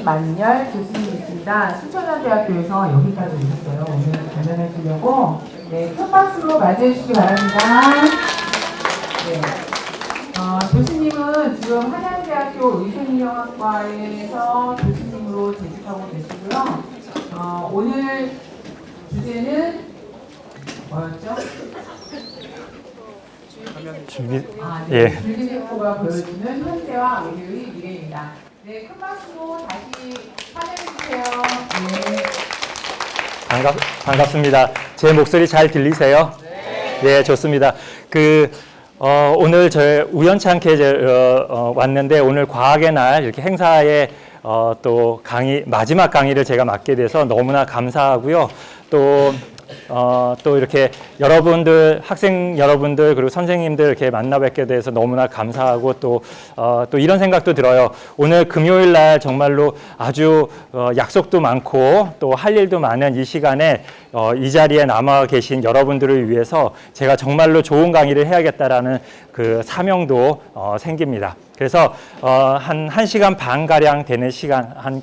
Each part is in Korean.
김만열 교수님이십니다. 순천향대학교에서 여기까지 오셨어요. 오늘 강연해 주려고. 네, 큰 박수로 맞이해 주시기 바랍니다. 네. 교수님은 지금 한양대학교 의생医학과에서 교수님으로 재직하고 계시고요. 오늘 주제는 뭐였죠? 줄기세포가 보여주는 현재와 의료의 미래입니다. 네, 큰 박수로 다시 환영해주세요. 네. 반갑습니다. 제 목소리 잘 들리세요? 네, 좋습니다. 오늘 저희 우연찮게 왔는데 오늘 과학의 날 이렇게 행사에 또 마지막 강의를 제가 맡게 돼서 너무나 감사하고요. 또 이렇게 여러분들, 학생 여러분들, 그리고 선생님들 이렇게 만나 뵙게 돼서 너무나 감사하고 또 이런 생각도 들어요. 오늘 금요일 날 정말로 아주 약속도 많고 또 할 일도 많은 이 시간에 이 자리에 남아 계신 여러분들을 위해서 제가 정말로 좋은 강의를 해야겠다라는 그 사명도 생깁니다. 그래서 한 1시간 반가량 되는 시간, 한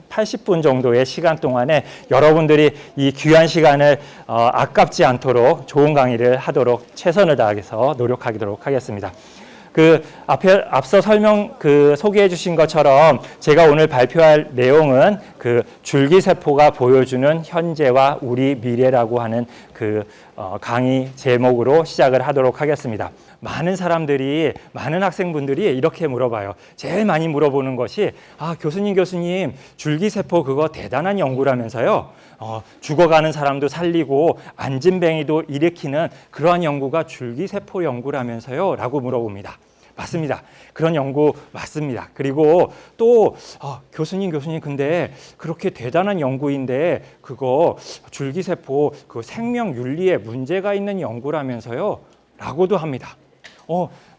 80분 정도의 시간 동안에 여러분들이 이 귀한 시간을 아깝지 않도록 좋은 강의를 하도록 최선을 다해서 노력하도록 하겠습니다. 앞서 소개해 주신 것처럼 제가 오늘 발표할 내용은 줄기세포가 보여주는 현재와 우리 미래라고 하는 강의 제목으로 시작을 하도록 하겠습니다. 많은 학생분들이 이렇게 물어봐요. 제일 많이 물어보는 것이, 교수님, 줄기세포 그거 대단한 연구라면서요. 죽어가는 사람도 살리고 안진뱅이도 일으키는 그러한 연구가 줄기세포 연구라면서요. 라고 물어봅니다. 맞습니다. 그런 연구 맞습니다. 그리고 또 교수님 근데 그렇게 대단한 연구인데 그거 줄기세포 그 생명 윤리에 문제가 있는 연구라면서요. 라고도 합니다.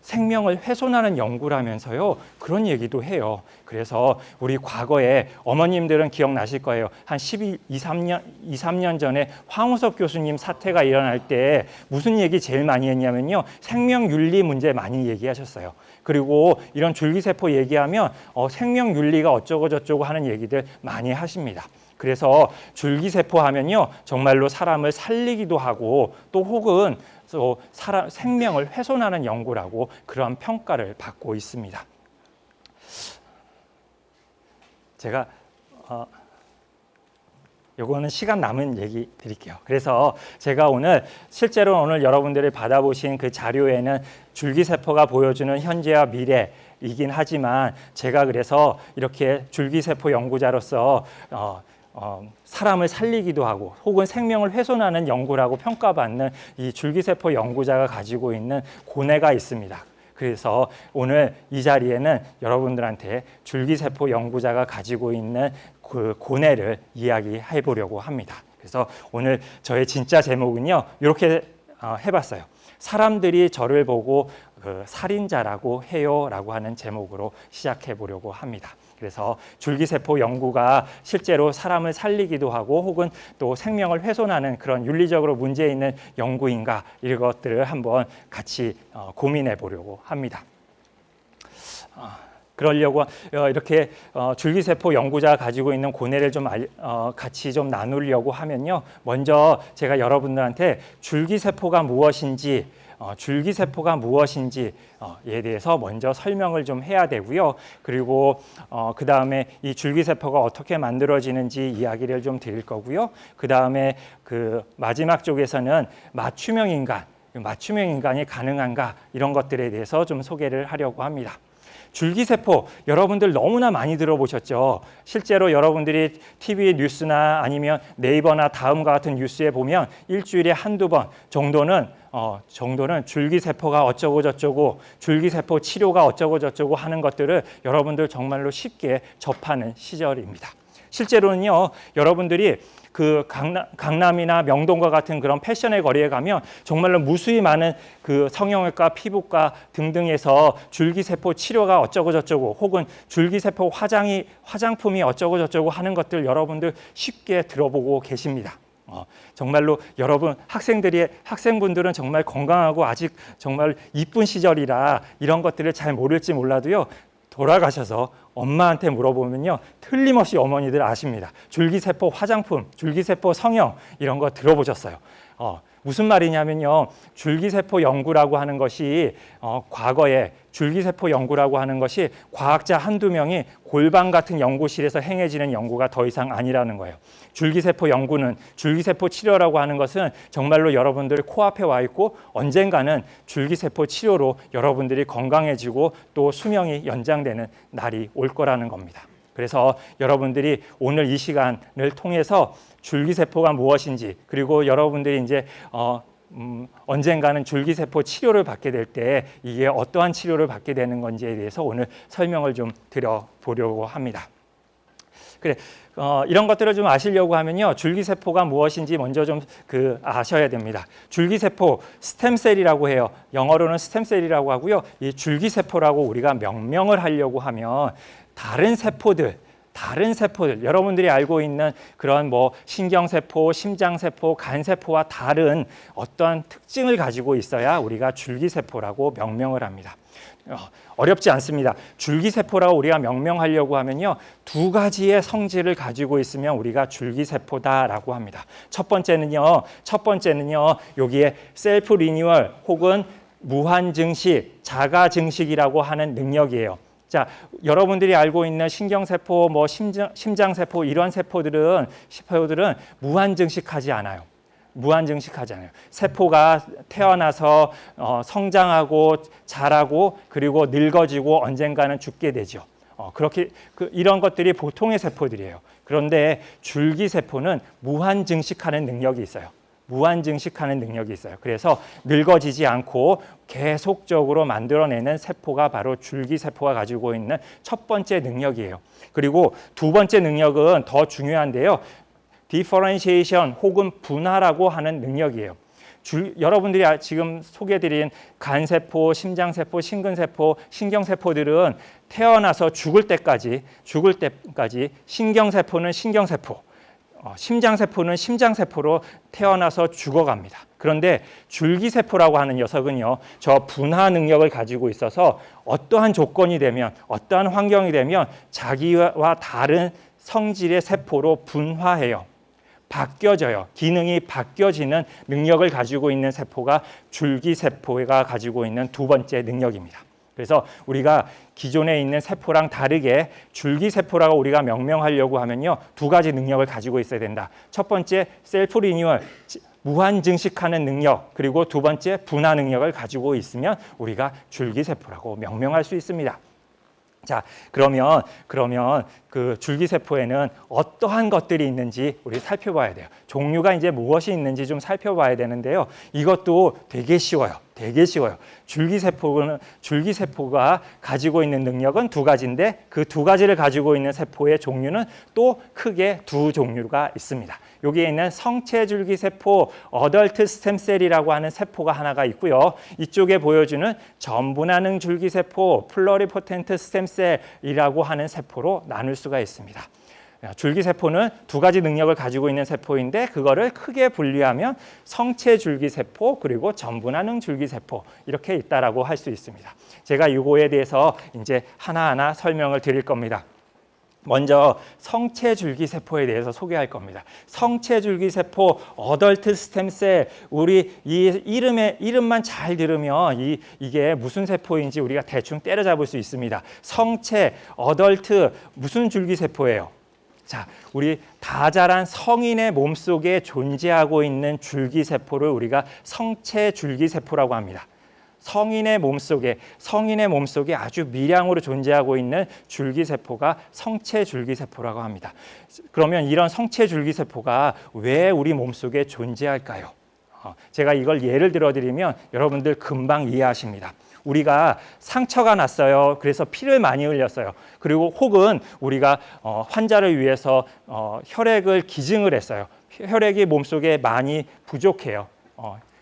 생명을 훼손하는 연구라면서요. 그런 얘기도 해요. 그래서 우리 과거에 어머님들은 기억나실 거예요. 한 13년 전에 황우석 교수님 사태가 일어날 때 무슨 얘기 제일 많이 했냐면요. 생명윤리 문제 많이 얘기하셨어요. 그리고 이런 줄기세포 얘기하면 생명윤리가 어쩌고 저쩌고 하는 얘기들 많이 하십니다. 그래서 줄기세포 하면요. 정말로 사람을 살리기도 하고 또 혹은 생명을 훼손하는 연구라고 그러한 평가를 받고 있습니다. 제가 요거는 시간 남은 얘기 드릴게요. 그래서 제가 실제로 오늘 여러분들이 받아보신 그 자료에는 줄기세포가 보여주는 현재와 미래이긴 하지만 제가 그래서 이렇게 줄기세포 연구자로서 사람을 살리기도 하고 혹은 생명을 훼손하는 연구라고 평가받는 이 줄기세포 연구자가 가지고 있는 고뇌가 있습니다. 그래서 오늘 이 자리에는 여러분들한테 줄기세포 연구자가 가지고 있는 그 고뇌를 이야기해 보려고 합니다. 그래서 오늘 저의 진짜 제목은요, 이렇게 해봤어요. 사람들이 저를 보고 살인자라고 해요라고 하는 제목으로 시작해 보려고 합니다. 그래서 줄기세포 연구가 실제로 사람을 살리기도 하고 혹은 또 생명을 훼손하는 그런 윤리적으로 문제 있는 연구인가 이런 것들을 한번 같이 고민해 보려고 합니다. 그러려고 이렇게 줄기세포 연구자가 가지고 있는 고뇌를 같이 좀 나누려고 하면요. 먼저 제가 여러분들한테 줄기세포가 무엇인지에 대해서 먼저 설명을 좀 해야 되고요. 그리고 그 다음에 이 줄기세포가 어떻게 만들어지는지 이야기를 좀 드릴 거고요. 그 다음에 마지막 쪽에서는 맞춤형 인간이 가능한가 이런 것들에 대해서 좀 소개를 하려고 합니다. 줄기세포 여러분들 너무나 많이 들어보셨죠. 실제로 여러분들이 TV 뉴스나 아니면 네이버나 다음과 같은 뉴스에 보면 일주일에 한두 번 정도는 줄기세포가 어쩌고 저쩌고 줄기세포 치료가 어쩌고 저쩌고 하는 것들을 여러분들 정말로 쉽게 접하는 시절입니다. 실제로는요, 여러분들이 강남이나 명동과 같은 그런 패션의 거리에 가면 정말로 무수히 많은 성형외과, 피부과 등등에서 줄기세포 치료가 어쩌고 저쩌고 혹은 줄기세포 화장품이 어쩌고 저쩌고 하는 것들 여러분들 쉽게 들어보고 계십니다. 정말로 여러분 학생분들은 정말 건강하고 아직 정말 이쁜 시절이라 이런 것들을 잘 모를지 몰라도요. 돌아가셔서 엄마한테 물어보면요, 틀림없이 어머니들 아십니다. 줄기세포 화장품, 줄기세포 성형 이런 거 들어보셨어요. 무슨 말이냐면요, 줄기세포 연구라고 하는 것이 과거에 줄기세포 연구라고 하는 것이 과학자 한두 명이 골방 같은 연구실에서 행해지는 연구가 더 이상 아니라는 거예요. 줄기세포 연구는, 줄기세포 치료라고 하는 것은 정말로 여러분들 코앞에 와 있고 언젠가는 줄기세포 치료로 여러분들이 건강해지고 또 수명이 연장되는 날이 올 거라는 겁니다. 그래서 여러분들이 오늘 이 시간을 통해서 줄기세포가 무엇인지, 그리고 여러분들이 이제 언젠가는 줄기세포 치료를 받게 될 때 이게 어떠한 치료를 받게 되는 건지에 대해서 오늘 설명을 좀 드려보려고 합니다. 그래, 이런 것들을 좀 아시려고 하면요, 줄기세포가 무엇인지 먼저 좀 아셔야 됩니다. 줄기세포, 스템셀이라고 해요. 영어로는 스템셀이라고 하고요. 이 줄기세포라고 우리가 명명을 하려고 하면 다른 세포들, 여러분들이 알고 있는 그런 뭐 신경세포, 심장세포, 간세포와 다른 어떠한 특징을 가지고 있어야 우리가 줄기세포라고 명명을 합니다. 어렵지 않습니다. 줄기세포라고 우리가 명명하려고 하면요, 두 가지의 성질을 가지고 있으면 우리가 줄기세포다라고 합니다. 첫 번째는요, 여기에 셀프 리뉴얼 혹은 무한 증식, 자가 증식이라고 하는 능력이에요. 자, 여러분들이 알고 있는 신경세포, 뭐 심장세포 이런 세포들은 무한 증식하지 않아요. 세포가 태어나서 성장하고 자라고 그리고 늙어지고 언젠가는 죽게 되죠. 그렇게 이런 것들이 보통의 세포들이에요. 그런데 줄기세포는 무한 증식하는 능력이 있어요. 그래서 늙어지지 않고 계속적으로 만들어내는 세포가 바로 줄기세포가 가지고 있는 첫 번째 능력이에요. 그리고 두 번째 능력은 더 중요한데요. 디퍼런시에이션 혹은 분화라고 하는 능력이에요. 여러분들이 지금 소개해드린 간세포, 심장세포, 심근세포, 신경세포들은 태어나서 죽을 때까지 신경세포는 신경세포, 심장세포는 심장세포로 태어나서 죽어갑니다. 그런데 줄기세포라고 하는 녀석은요, 저 분화 능력을 가지고 있어서 어떠한 조건이 되면, 어떠한 환경이 되면 자기와 다른 성질의 세포로 분화해요. 바뀌어져요. 기능이 바뀌어지는 능력을 가지고 있는 세포가 줄기세포가 가지고 있는 두 번째 능력입니다. 그래서 우리가 기존에 있는 세포랑 다르게 줄기세포라고 우리가 명명하려고 하면요, 두 가지 능력을 가지고 있어야 된다. 첫 번째, 셀프 리뉴얼, 무한 증식하는 능력, 그리고 두 번째, 분화 능력을 가지고 있으면 우리가 줄기세포라고 명명할 수 있습니다. 자, 그러면 그 줄기세포에는 어떠한 것들이 있는지 우리 살펴봐야 돼요. 종류가 이제 무엇이 있는지 좀 살펴봐야 되는데요. 이것도 되게 쉬워요. 줄기세포가 가지고 있는 능력은 두 가지인데 그 두 가지를 가지고 있는 세포의 종류는 또 크게 두 종류가 있습니다. 여기에 있는 성체 줄기세포, 어덜트 스템셀이라고 하는 세포가 하나가 있고요. 이쪽에 보여주는 전분화능 줄기세포, 플러리포텐트 스템셀이라고 하는 세포로 나눌 수가 있습니다. 줄기세포는 두 가지 능력을 가지고 있는 세포인데 그거를 크게 분리하면 성체 줄기세포 그리고 전분화능 줄기세포 이렇게 있다라고 할 수 있습니다. 제가 이거에 대해서 이제 하나하나 설명을 드릴 겁니다. 먼저 성체 줄기세포에 대해서 소개할 겁니다. 성체 줄기세포, 어덜트 스템셀, 우리 이 이름만 잘 들으면 이게 무슨 세포인지 우리가 대충 때려잡을 수 있습니다. 성체, 어덜트, 무슨 줄기세포예요? 자, 우리 다 자란 성인의 몸속에 존재하고 있는 줄기세포를 우리가 성체 줄기세포라고 합니다. 성인의 몸속에 아주 미량으로 존재하고 있는 줄기세포가 성체 줄기세포라고 합니다. 그러면 이런 성체 줄기세포가 왜 우리 몸속에 존재할까요? 제가 이걸 예를 들어드리면 여러분들 금방 이해하십니다. 우리가 상처가 났어요. 그래서 피를 많이 흘렸어요. 그리고 혹은 우리가 환자를 위해서 혈액을 기증을 했어요. 혈액이 몸속에 많이 부족해요.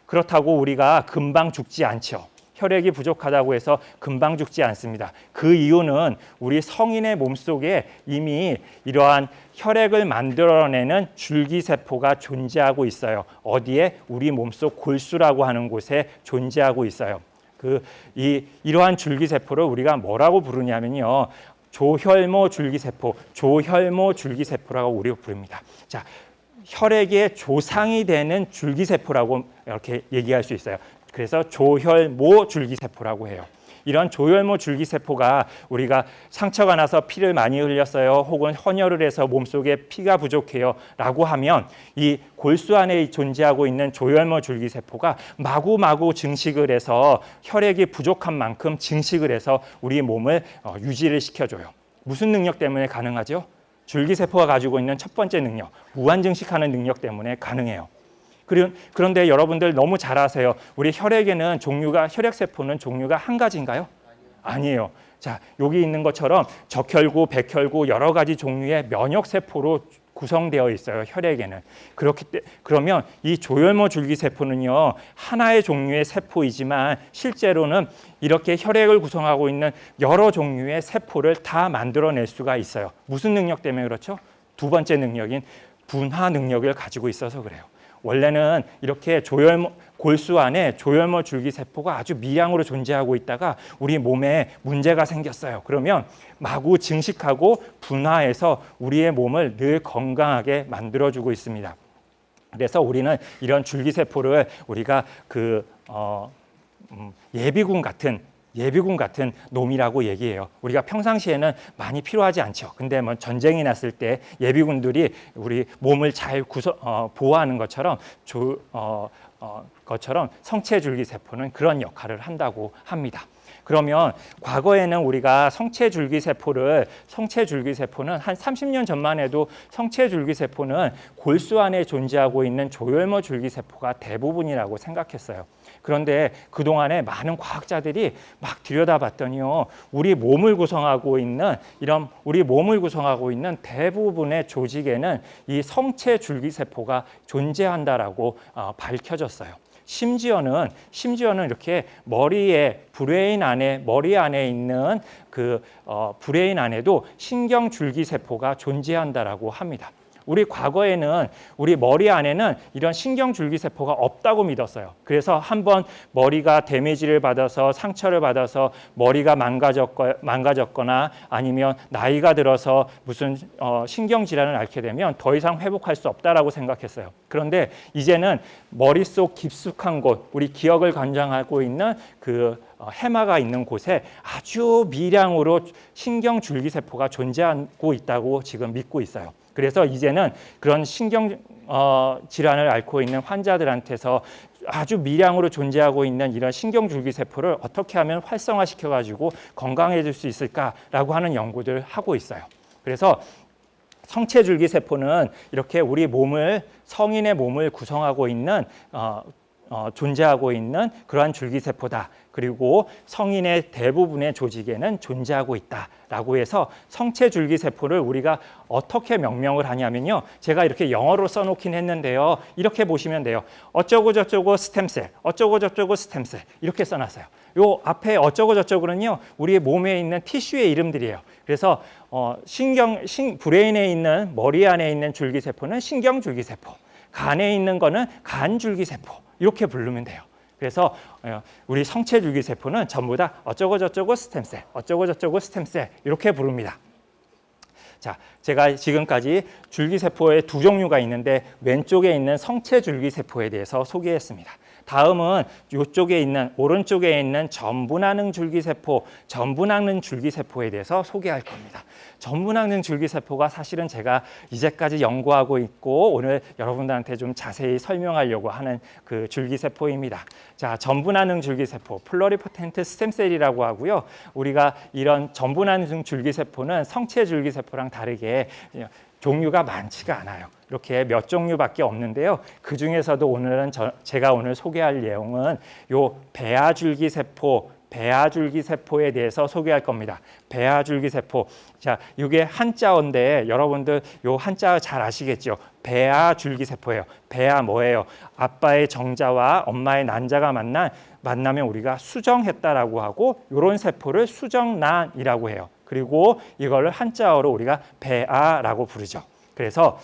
그렇다고 우리가 금방 죽지 않죠. 혈액이 부족하다고 해서 금방 죽지 않습니다. 그 이유는 우리 성인의 몸속에 이미 이러한 혈액을 만들어내는 줄기세포가 존재하고 있어요. 어디에? 우리 몸속 골수라고 하는 곳에 존재하고 있어요. 이러한 줄기세포를 우리가 뭐라고 부르냐면요. 조혈모 줄기세포, 조혈모 줄기세포라고 우리가 부릅니다. 자, 혈액의 조상이 되는 줄기세포라고 이렇게 얘기할 수 있어요. 그래서 조혈모 줄기세포라고 해요. 이런 조혈모 줄기세포가 우리가 상처가 나서 피를 많이 흘렸어요. 혹은 헌혈을 해서 몸속에 피가 부족해요. 라고 하면 이 골수 안에 존재하고 있는 조혈모 줄기세포가 마구마구 증식을 해서 혈액이 부족한 만큼 증식을 해서 우리 몸을 유지를 시켜줘요. 무슨 능력 때문에 가능하죠? 줄기세포가 가지고 있는 첫 번째 능력, 무한증식하는 능력 때문에 가능해요. 그런데 여러분들 너무 잘 아세요. 우리 혈액에는 혈액세포는 종류가 한 가지인가요? 아니에요. 자, 여기 있는 것처럼 적혈구, 백혈구 여러 가지 종류의 면역세포로 구성되어 있어요. 혈액에는. 그러면 이 조혈모 줄기세포는요, 하나의 종류의 세포이지만 실제로는 이렇게 혈액을 구성하고 있는 여러 종류의 세포를 다 만들어낼 수가 있어요. 무슨 능력 때문에 그렇죠? 두 번째 능력인 분화 능력을 가지고 있어서 그래요. 원래는 이렇게 골수 안에 조혈모 줄기세포가 아주 미량으로 존재하고 있다가 우리 몸에 문제가 생겼어요. 그러면 마구 증식하고 분화해서 우리의 몸을 늘 건강하게 만들어주고 있습니다. 그래서 우리는 이런 줄기세포를 우리가 예비군 같은 놈이라고 얘기해요. 우리가 평상시에는 많이 필요하지 않죠. 근데 뭐 전쟁이 났을 때 예비군들이 우리 몸을 잘 보호하는 것처럼 성체줄기세포는 그런 역할을 한다고 합니다. 그러면 과거에는 우리가 성체줄기세포는 한 30년 전만 해도 성체줄기세포는 골수 안에 존재하고 있는 조혈모 줄기세포가 대부분이라고 생각했어요. 그런데 그동안에 많은 과학자들이 막 들여다봤더니요, 우리 몸을 구성하고 있는 대부분의 조직에는 이 성체줄기세포가 존재한다라고 밝혀졌어요. 심지어는 이렇게 머리 안에 있는 브레인 안에도 신경줄기세포가 존재한다라고 합니다. 우리 과거에는 우리 머리 안에는 이런 신경줄기세포가 없다고 믿었어요. 그래서 한번 머리가 데미지를 받아서 상처를 받아서 머리가 망가졌거나 아니면 나이가 들어서 무슨 신경질환을 앓게 되면 더 이상 회복할 수 없다라고 생각했어요. 그런데 이제는 머릿속 깊숙한 곳, 우리 기억을 관장하고 있는 해마가 있는 곳에 아주 미량으로 신경줄기세포가 존재하고 있다고 지금 믿고 있어요. 그래서 이제는 그런 신경 질환을 앓고 있는 환자들한테서 아주 미량으로 존재하고 있는 이런 신경줄기세포를 어떻게 하면 활성화시켜 가지고 건강해질 수 있을까라고 하는 연구들을 하고 있어요. 그래서 성체줄기세포는 이렇게 우리 성인의 몸을 구성하고 있는 존재하고 있는 그러한 줄기세포다. 그리고 성인의 대부분의 조직에는 존재하고 있다라고 해서 성체줄기세포를 우리가 어떻게 명명을 하냐면요. 제가 이렇게 영어로 써놓긴 했는데요. 이렇게 보시면 돼요. 어쩌고 저쩌고 스템셀, 어쩌고 저쩌고 스템셀 이렇게 써놨어요. 요 앞에 어쩌고 저쩌고는요. 우리 몸에 있는 티슈의 이름들이에요. 그래서 브레인에 있는 머리 안에 있는 줄기세포는 신경줄기세포, 간에 있는 거는 간줄기세포 이렇게 부르면 돼요. 그래서 우리 성체줄기세포는 전부 다 어쩌고 저쩌고 스템셀, 어쩌고 저쩌고 스템셀 이렇게 부릅니다. 자, 제가 지금까지 줄기세포의 두 종류가 있는데 왼쪽에 있는 성체줄기세포에 대해서 소개했습니다. 다음은 오른쪽에 있는 전분화능 줄기세포에 대해서 소개할 겁니다. 전분화능 줄기세포가 사실은 제가 이제까지 연구하고 있고 오늘 여러분들한테 좀 자세히 설명하려고 하는 그 줄기세포입니다. 자, 전분화능 줄기세포, 플로리포텐트 스템셀이라고 하고요. 우리가 이런 전분화능 줄기세포는 성체 줄기세포랑 다르게 종류가 많지가 않아요. 이렇게 몇 종류밖에 없는데요. 그 중에서도 오늘은 제가 오늘 소개할 내용은 요 배아줄기세포에 대해서 소개할 겁니다. 배아줄기세포. 자, 이게 한자어인데 여러분들 요 한자 잘 아시겠죠? 배아줄기세포예요. 배아 뭐예요? 아빠의 정자와 엄마의 난자가 만나면 우리가 수정했다라고 하고 요런 세포를 수정란이라고 해요. 그리고 이걸 한자어로 우리가 배아라고 부르죠. 그래서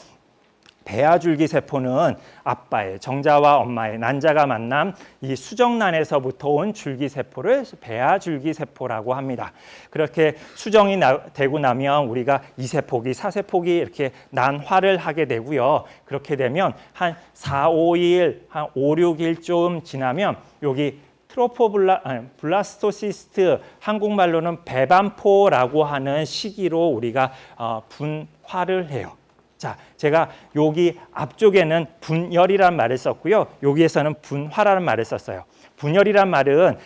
배아줄기 세포는 아빠의 정자와 엄마의 난자가 만남 이 수정란에서부터 온 줄기 세포를 배아줄기 세포라고 합니다. 그렇게 수정이 되고 나면 우리가 2세포기, 4세포기 이렇게 난화를 하게 되고요. 그렇게 되면 한 4, 5일, 한 5, 6일쯤 지나면 여기 블라스토시스트, 한국말로는 배반포라고 하는 시기로 우리가 분화를 해요. 자, 제가 여기 앞쪽에는 분열이란 말을 썼고요. 여기에서는 분화라는 말을 썼어요. 분열이란 말은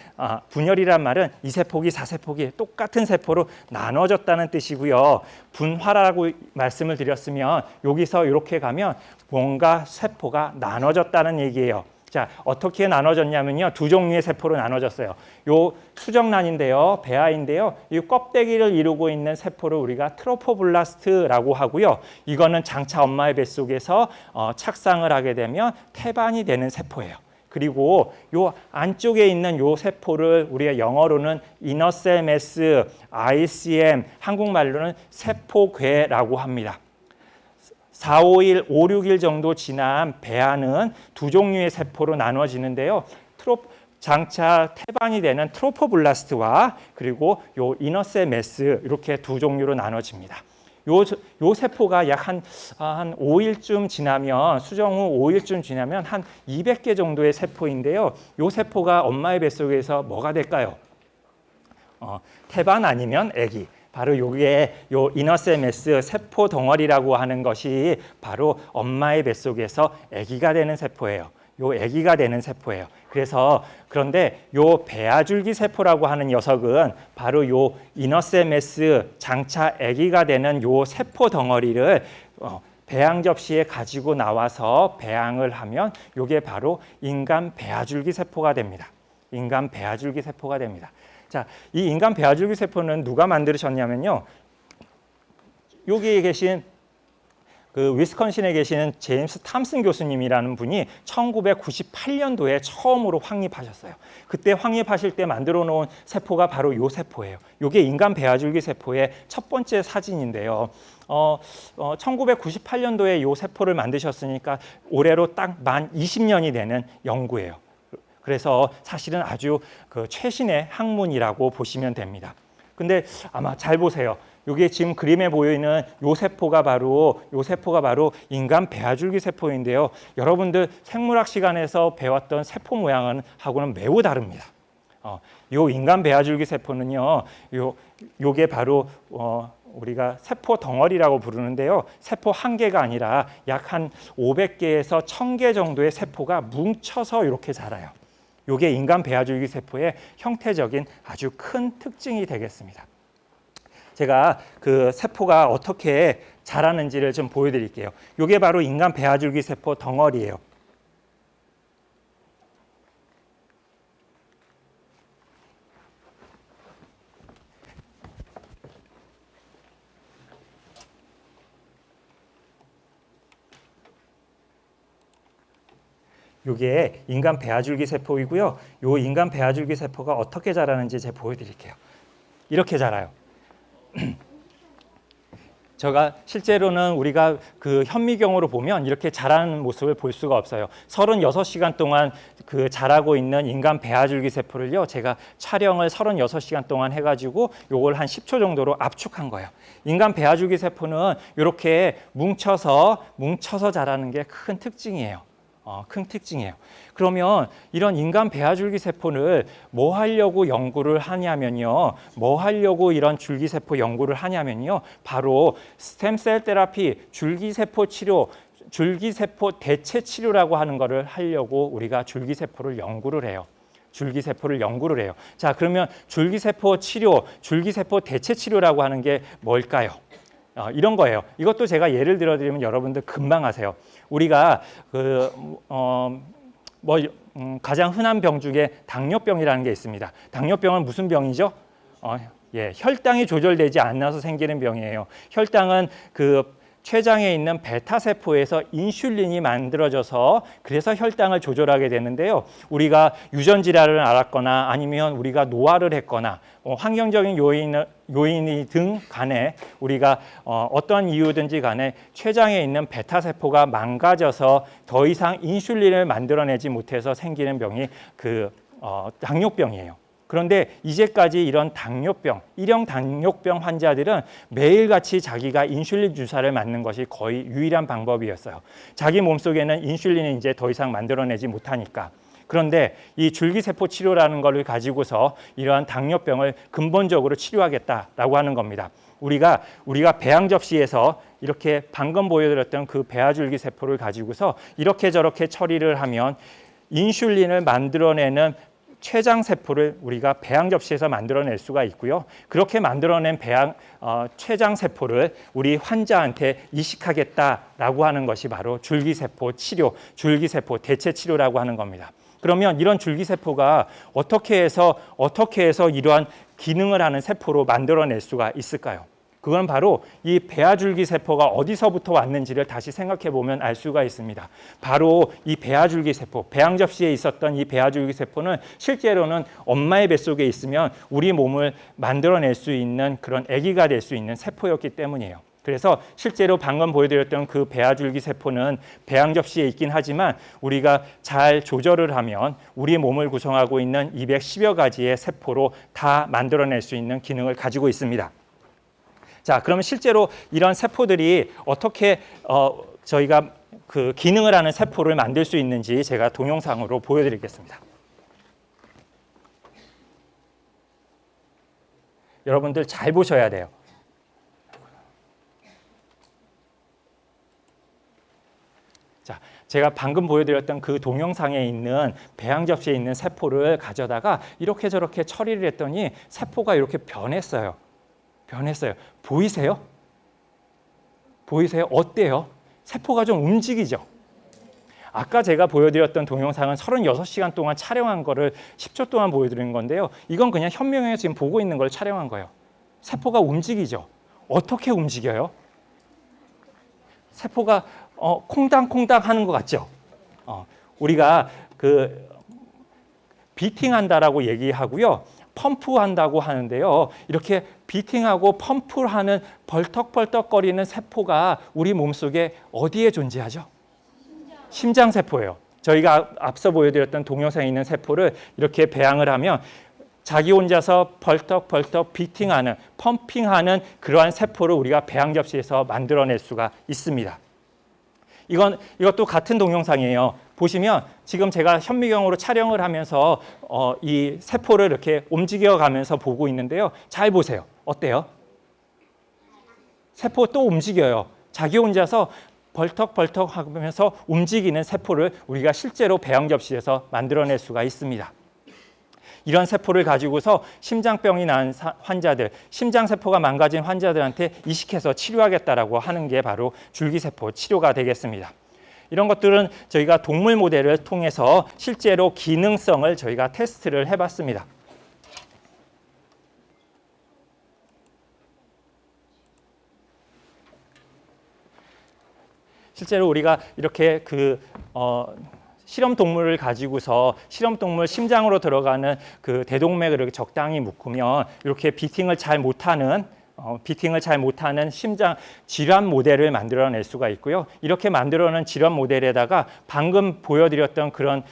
2세포기, 4세포기 똑같은 세포로 나눠졌다는 뜻이고요. 분화라고 말씀을 드렸으면 여기서 이렇게 가면 뭔가 세포가 나눠졌다는 얘기예요. 자, 어떻게 나눠졌냐면요. 두 종류의 세포로 나눠졌어요. 요 수정란인데요. 배아인데요. 이 껍데기를 이루고 있는 세포를 우리가 트로포블라스트라고 하고요. 이거는 장차 엄마의 뱃속에서 착상을 하게 되면 태반이 되는 세포예요. 그리고 요 안쪽에 있는 요 세포를 우리가 영어로는 이너셀 매스, ICM, 한국말로는 세포괴라고 합니다. 4, 5일, 5, 6일 정도 지난 배아는 두 종류의 세포로 나눠지는데요. 장차 태반이 되는 트로포블라스트와 그리고 요 이너셀 매스 이렇게 두 종류로 나눠집니다. 요 세포가 약 한 5일쯤 지나면 수정 후 5일쯤 지나면 한 200개 정도의 세포인데요. 요 세포가 엄마의 뱃속에서 뭐가 될까요? 태반 아니면 아기. 바로 여기에 요 이너셀 매스 세포 덩어리라고 하는 것이 바로 엄마의 뱃속에서 아기가 되는 세포예요. 요 아기가 되는 세포예요. 그런데 요 배아줄기 세포라고 하는 녀석은 바로 요 이너셀 매스 장차 아기가 되는 요 세포 덩어리를 배양 접시에 가지고 나와서 배양을 하면 요게 바로 인간 배아줄기 세포가 됩니다. 인간 배아줄기 세포가 됩니다. 자, 이 인간 배아줄기 세포는 누가 만드셨냐면요. 여기 계신 그 위스콘신에 계시는 제임스 탐슨 교수님이라는 분이 1998년도에 처음으로 확립하셨어요. 그때 확립하실 때 만들어 놓은 세포가 바로 이 세포예요. 이게 인간 배아줄기 세포의 첫 번째 사진인데요. 1998년도에 이 세포를 만드셨으니까 올해로 딱 만 20년이 되는 연구예요. 그래서 사실은 아주 그 최신의 학문이라고 보시면 됩니다. 근데 아마 잘 보세요. 이게 지금 그림에 보이는 요 세포가 바로 인간 배아줄기 세포인데요. 여러분들 생물학 시간에서 배웠던 세포 모양은 하고는 매우 다릅니다. 요 인간 배아줄기 세포는요. 요게 바로 우리가 세포 덩어리라고 부르는데요. 세포 한 개가 아니라 약 한 500개에서 1000개 정도의 세포가 뭉쳐서 이렇게 자라요. 요게 인간 배아줄기 세포의 형태적인 아주 큰 특징이 되겠습니다. 제가 그 세포가 어떻게 자라는지를 좀 보여드릴게요. 요게 바로 인간 배아줄기 세포 덩어리예요. 요게 인간 배아줄기 세포이고요. 요 인간 배아줄기 세포가 어떻게 자라는지 제가 보여드릴게요. 이렇게 자라요. 제가 실제로는 우리가 그 현미경으로 보면 이렇게 자라는 모습을 볼 수가 없어요. 36시간 동안 그 자라고 있는 인간 배아줄기 세포를요. 제가 촬영을 36시간 동안 해가지고 요걸 한 10초 정도로 압축한 거예요. 인간 배아줄기 세포는 이렇게 뭉쳐서 자라는 게 큰 특징이에요. 큰 특징이에요. 그러면 이런 인간 배아줄기 세포를 뭐 하려고 연구를 하냐면요. 뭐 하려고 이런 줄기세포 연구를 하냐면요. 바로 스템셀 테라피, 줄기세포 치료, 줄기세포 대체 치료라고 하는 거를 하려고 우리가 줄기세포를 연구를 해요. 줄기세포를 연구를 해요. 자, 그러면 줄기세포 치료, 줄기세포 대체 치료라고 하는 게 뭘까요? 이런 거예요. 이것도 제가 예를 들어드리면 여러분들 금방 아세요. 우리가 가장 흔한 병 중에 당뇨병이라는 게 있습니다. 당뇨병은 무슨 병이죠? 혈당이 조절되지 않아서 생기는 병이에요. 혈당은 그 췌장에 있는 베타 세포에서 인슐린이 만들어져서 그래서 혈당을 조절하게 되는데요. 우리가 유전 질환을 앓았거나 아니면 우리가 노화를 했거나 환경적인 요인이 등 간에 우리가 어떤 이유든지 간에 췌장에 있는 베타 세포가 망가져서 더 이상 인슐린을 만들어내지 못해서 생기는 병이 당뇨병이에요. 그런데 이제까지 이런 당뇨병, 일형 당뇨병 환자들은 매일같이 자기가 인슐린 주사를 맞는 것이 거의 유일한 방법이었어요. 자기 몸속에는 인슐린을 이제 더 이상 만들어내지 못하니까. 그런데 이 줄기세포 치료라는 것을 가지고서 이러한 당뇨병을 근본적으로 치료하겠다라고 하는 겁니다. 우리가 배양 접시에서 이렇게 방금 보여드렸던 그 배아줄기 세포를 가지고서 이렇게 저렇게 처리를 하면 인슐린을 만들어내는 췌장 세포를 우리가 배양 접시에서 만들어낼 수가 있고요. 그렇게 만들어낸 췌장 세포를 우리 환자한테 이식하겠다라고 하는 것이 바로 줄기세포 치료, 줄기세포 대체 치료라고 하는 겁니다. 그러면 이런 줄기세포가 어떻게 해서 이러한 기능을 하는 세포로 만들어낼 수가 있을까요? 그건 바로 이 배아줄기 세포가 어디서부터 왔는지를 다시 생각해 보면 알 수가 있습니다. 바로 이 배아줄기 세포, 배양 접시에 있었던 이 배아줄기 세포는 실제로는 엄마의 뱃속에 있으면 우리 몸을 만들어낼 수 있는 그런 아기가 될 수 있는 세포였기 때문이에요. 그래서 실제로 방금 보여드렸던 그 배아줄기 세포는 배양 접시에 있긴 하지만 우리가 잘 조절을 하면 우리 몸을 구성하고 있는 210여 가지의 세포로 다 만들어낼 수 있는 기능을 가지고 있습니다. 자, 그러면 실제로 이런 세포들이 어떻게 저희가 그 기능을 하는 세포를 만들 수 있는지 제가 동영상으로 보여드리겠습니다. 여러분들 잘 보셔야 돼요. 자, 제가 방금 보여드렸던 그 동영상에 있는 배양 접시에 있는 세포를 가져다가 이렇게 저렇게 처리를 했더니 세포가 이렇게 변했어요. 보이세요? 어때요? 세포가 좀 움직이죠? 아까 제가 보여드렸던 동영상은 36시간 동안 촬영한 거를 10초 동안 보여드린 건데요. 이건 그냥 현명하게 지금 보고 있는 걸 촬영한 거예요. 세포가 움직이죠? 어떻게 움직여요? 세포가 콩당콩당 하는 것 같죠? 우리가 비팅한다라고 얘기하고요. 펌프한다고 하는데요. 이렇게 비팅하고 펌프를 하는 벌떡벌떡거리는 세포가 우리 몸속에 어디에 존재하죠? 심장세포예요. 저희가 앞서 보여드렸던 동영상에 있는 세포를 이렇게 배양을 하면 자기 혼자서 벌떡벌떡 비팅하는, 펌핑하는 그러한 세포를 우리가 배양 접시에서 만들어낼 수가 있습니다. 이것도 같은 동영상이에요. 보시면 지금 제가 현미경으로 촬영을 하면서 이 세포를 이렇게 움직여가면서 보고 있는데요. 잘 보세요. 어때요? 세포 또 움직여요. 자기 혼자서 벌떡벌떡 하면서 움직이는 세포를 우리가 실제로 배양 접시에서 만들어낼 수가 있습니다. 이런 세포를 가지고서 심장병이 난 환자들, 심장세포가 망가진 환자들한테 이식해서 치료하겠다라고 하는 게 바로 줄기세포 치료가 되겠습니다. 이런 것들은 저희가 동물 모델을 통해서 실제로 기능성을 저희가 테스트를 해봤습니다. 실제로 우리가 이렇게 실험 동물을 가지고서 실험 동물 심장으로 들어가는 그 대동맥을 이렇게 적당히 묶으면 이렇게 비팅을 잘 못하는 심장 질환 모델을 만들어낼 수가 있고요. 이렇게 만들어낸 질환 모델에다가 방금 보여드렸던 그런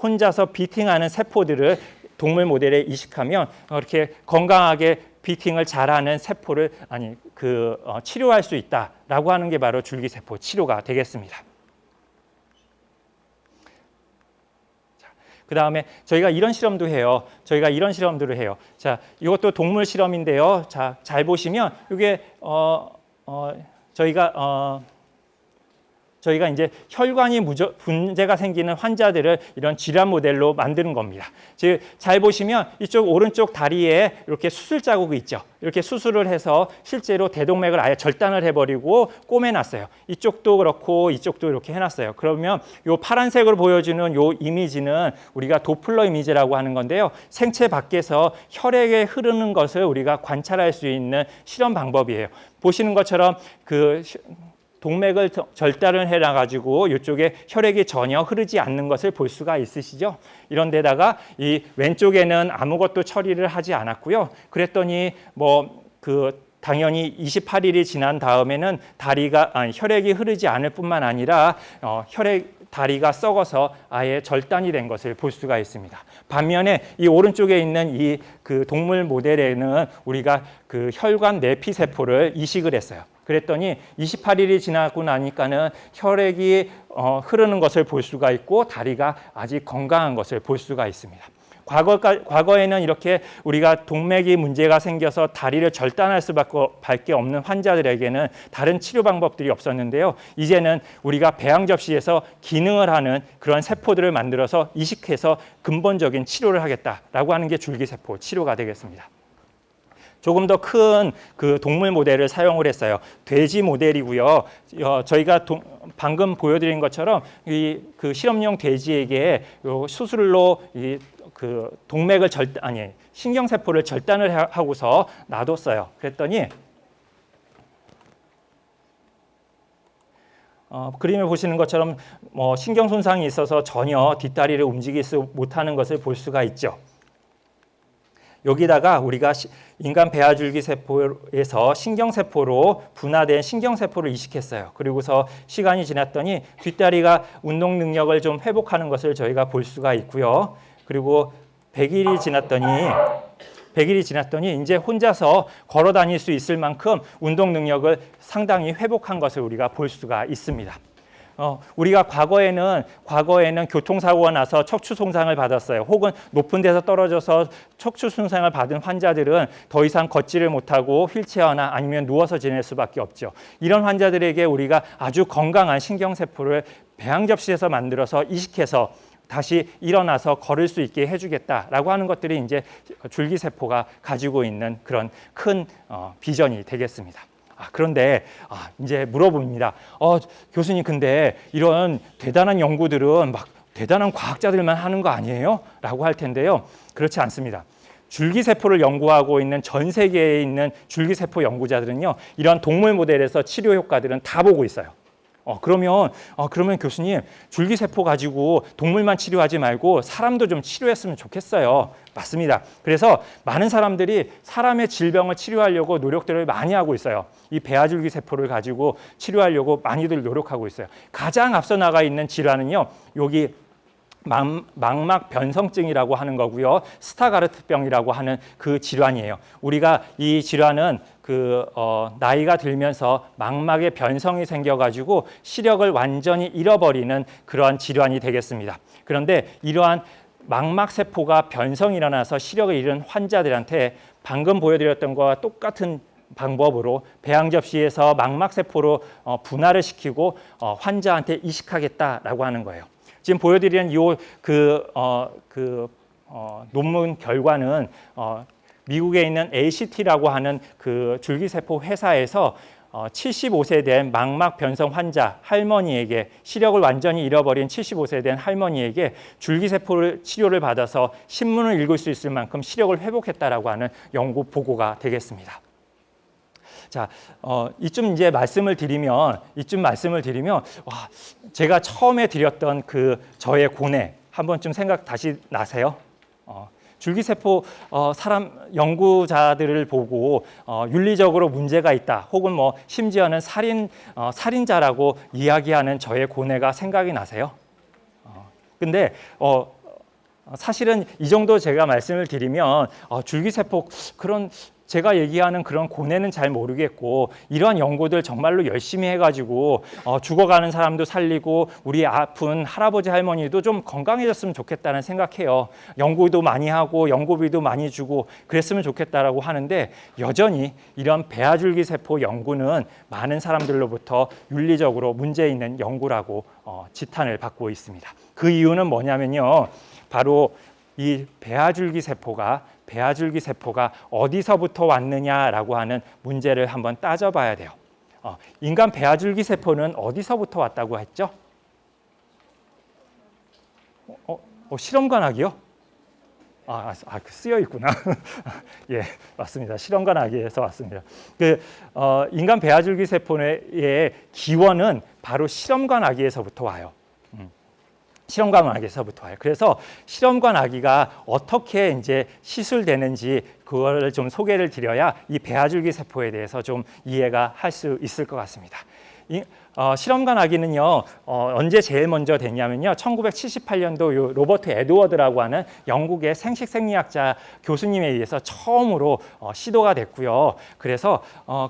혼자서 비팅하는 세포들을 동물 모델에 이식하면 이렇게 건강하게 비팅을 잘하는 세포를 치료할 수 있다라고 하는 게 바로 줄기세포 치료가 되겠습니다. 그 다음에 저희가 이런 실험도 해요. 자, 이것도 동물 실험인데요. 자, 잘 보시면 이게 저희가 이제 혈관이 문제가 생기는 환자들을 이런 질환 모델로 만드는 겁니다. 즉, 잘 보시면 이쪽 오른쪽 다리에 이렇게 수술 자국이 있죠. 이렇게 수술을 해서 실제로 대동맥을 아예 절단을 해버리고 꼬매놨어요. 이쪽도 그렇고 이쪽도 이렇게 해놨어요. 그러면 이 파란색으로 보여주는 이 이미지는 우리가 도플러 이미지라고 하는 건데요. 생체 밖에서 혈액에 흐르는 것을 우리가 관찰할 수 있는 실험 방법이에요. 보시는 것처럼 동맥을 절단을 해놔가지고 이쪽에 혈액이 전혀 흐르지 않는 것을 볼 수가 있으시죠? 이런 데다가 이 왼쪽에는 아무것도 처리를 하지 않았고요. 그랬더니 당연히 28일이 지난 다음에는 혈액이 흐르지 않을 뿐만 아니라 다리가 썩어서 아예 절단이 된 것을 볼 수가 있습니다. 반면에 이 오른쪽에 있는 이 그 동물 모델에는 우리가 그 혈관 내피 세포를 이식을 했어요. 그랬더니 28일이 지나고 나니까는 혈액이 흐르는 것을 볼 수가 있고 다리가 아직 건강한 것을 볼 수가 있습니다. 과거에는 이렇게 우리가 동맥이 문제가 생겨서 다리를 절단할 수밖에 없는 환자들에게는 다른 치료 방법들이 없었는데요. 이제는 우리가 배양 접시에서 기능을 하는 그런 세포들을 만들어서 이식해서 근본적인 치료를 하겠다라고 하는 게 줄기세포 치료가 되겠습니다. 조금 더 큰 그 동물 모델을 사용을 했어요. 돼지 모델이고요. 저희가 방금 보여드린 것처럼 그 실험용 돼지에게 수술로 그 동맥을 신경세포를 절단을 하고서 놔뒀어요. 그랬더니 그림을 보시는 것처럼 신경 손상이 있어서 전혀 뒷다리를 움직이지 못하는 것을 볼 수가 있죠. 여기다가 우리가 인간 배아줄기 세포에서 신경세포로 분화된 신경세포를 이식했어요. 그리고서 시간이 지났더니 뒷다리가 운동 능력을 좀 회복하는 것을 저희가 볼 수가 있고요. 그리고 100일이 지났더니 이제 혼자서 걸어 다닐 수 있을 만큼 운동 능력을 상당히 회복한 것을 우리가 볼 수가 있습니다. 우리가 과거에는 교통사고가 나서 척추 손상을 받았어요. 혹은 높은 데서 떨어져서 척추 손상을 받은 환자들은 더 이상 걷지를 못하고 휠체어나 아니면 누워서 지낼 수밖에 없죠. 이런 환자들에게 우리가 아주 건강한 신경세포를 배양 접시에서 만들어서 이식해서 다시 일어나서 걸을 수 있게 해주겠다라고 하는 것들이 이제 줄기세포가 가지고 있는 그런 큰 비전이 되겠습니다. 그런데 이제 물어봅니다. 교수님, 근데 이런 대단한 연구들은 막 대단한 과학자들만 하는 거 아니에요? 라고 할 텐데요. 그렇지 않습니다. 줄기세포를 연구하고 있는 전 세계에 있는 줄기세포 연구자들은요, 이런 동물 모델에서 치료 효과들은 다 보고 있어요. 그러면 교수님, 줄기세포 가지고 동물만 치료하지 말고 사람도 좀 치료했으면 좋겠어요. 맞습니다. 그래서 많은 사람들이 사람의 질병을 치료하려고 노력들을 많이 하고 있어요. 이 배아줄기세포를 가지고 치료하려고 많이들 노력하고 있어요. 가장 앞서 나가 있는 질환은요, 여기 망막 변성증이라고 하는 거고요. 스타가르트병이라고 하는 그 질환이에요. 우리가 이 질환은 나이가 들면서 망막에 변성이 생겨가지고 시력을 완전히 잃어버리는 그러한 질환이 되겠습니다. 그런데 이러한 망막세포가 변성이 일어나서 시력을 잃은 환자들한테 방금 보여드렸던 것과 똑같은 방법으로 배양 접시에서 망막세포로 분할을 시키고 환자한테 이식하겠다라고 하는 거예요. 지금 보여드리는 논문 결과는 미국에 있는 ACT라고 하는 그 줄기세포 회사에서 75세 된 망막 변성 환자 할머니에게, 시력을 완전히 잃어버린 75세 된 할머니에게 줄기세포 치료를 받아서 신문을 읽을 수 있을 만큼 시력을 회복했다라고 하는 연구 보고가 되겠습니다. 자, 이쯤 말씀을 드리면 제가 처음에 드렸던 저의 고뇌 한 번쯤 생각 다시 나세요? 줄기세포 사람 연구자들을 보고 윤리적으로 문제가 있다, 혹은 심지어는 살인자라고 이야기하는 저의 고뇌가 생각이 나세요? 근데 사실은 이 정도 제가 말씀을 드리면 줄기세포 제가 얘기하는 그런 고뇌는 잘 모르겠고, 이러한 연구들 정말로 열심히 해가지고 죽어가는 사람도 살리고 우리 아픈 할아버지 할머니도 좀 건강해졌으면 좋겠다는 생각해요. 연구도 많이 하고 연구비도 많이 주고 그랬으면 좋겠다라고 하는데, 여전히 이런 배아줄기세포 연구는 많은 사람들로부터 윤리적으로 문제 있는 연구라고 지탄을 받고 있습니다. 그 이유는 뭐냐면요, 바로 이 배아줄기세포가 어디서부터 왔느냐라고 하는 문제를 한번 따져봐야 돼요. 인간 배아줄기세포는 어디서부터 왔다고 했죠? 실험관악이요? 쓰여 있구나. 예, 맞습니다. 실험관 아기에서 왔습니다. 인간 배아줄기 세포의 기원은 바로 실험관 아기에서부터 와요. 실험관 아기에서부터 와요. 그래서 실험관 아기가 어떻게 이제 시술되는지 그걸 좀 소개를 드려야 이 배아줄기 세포에 대해서 좀 이해가 할 수 있을 것 같습니다. 실험관 아기는요, 언제 제일 먼저 됐냐면요, 1978년도 요 로버트 에드워드라고 하는 영국의 생식생리학자 교수님에 의해서 처음으로 시도가 됐고요. 그래서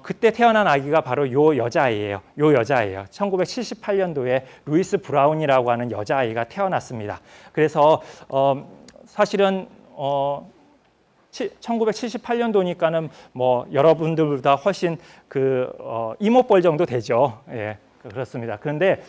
그때 태어난 아기가 바로 요 여자아이예요. 1978년도에 루이스 브라운이라고 하는 여자아이가 태어났습니다. 그래서 사실은 1978년도니까는 뭐 여러분들보다 훨씬 이모뻘 정도 되죠. 예, 그렇습니다. 그런데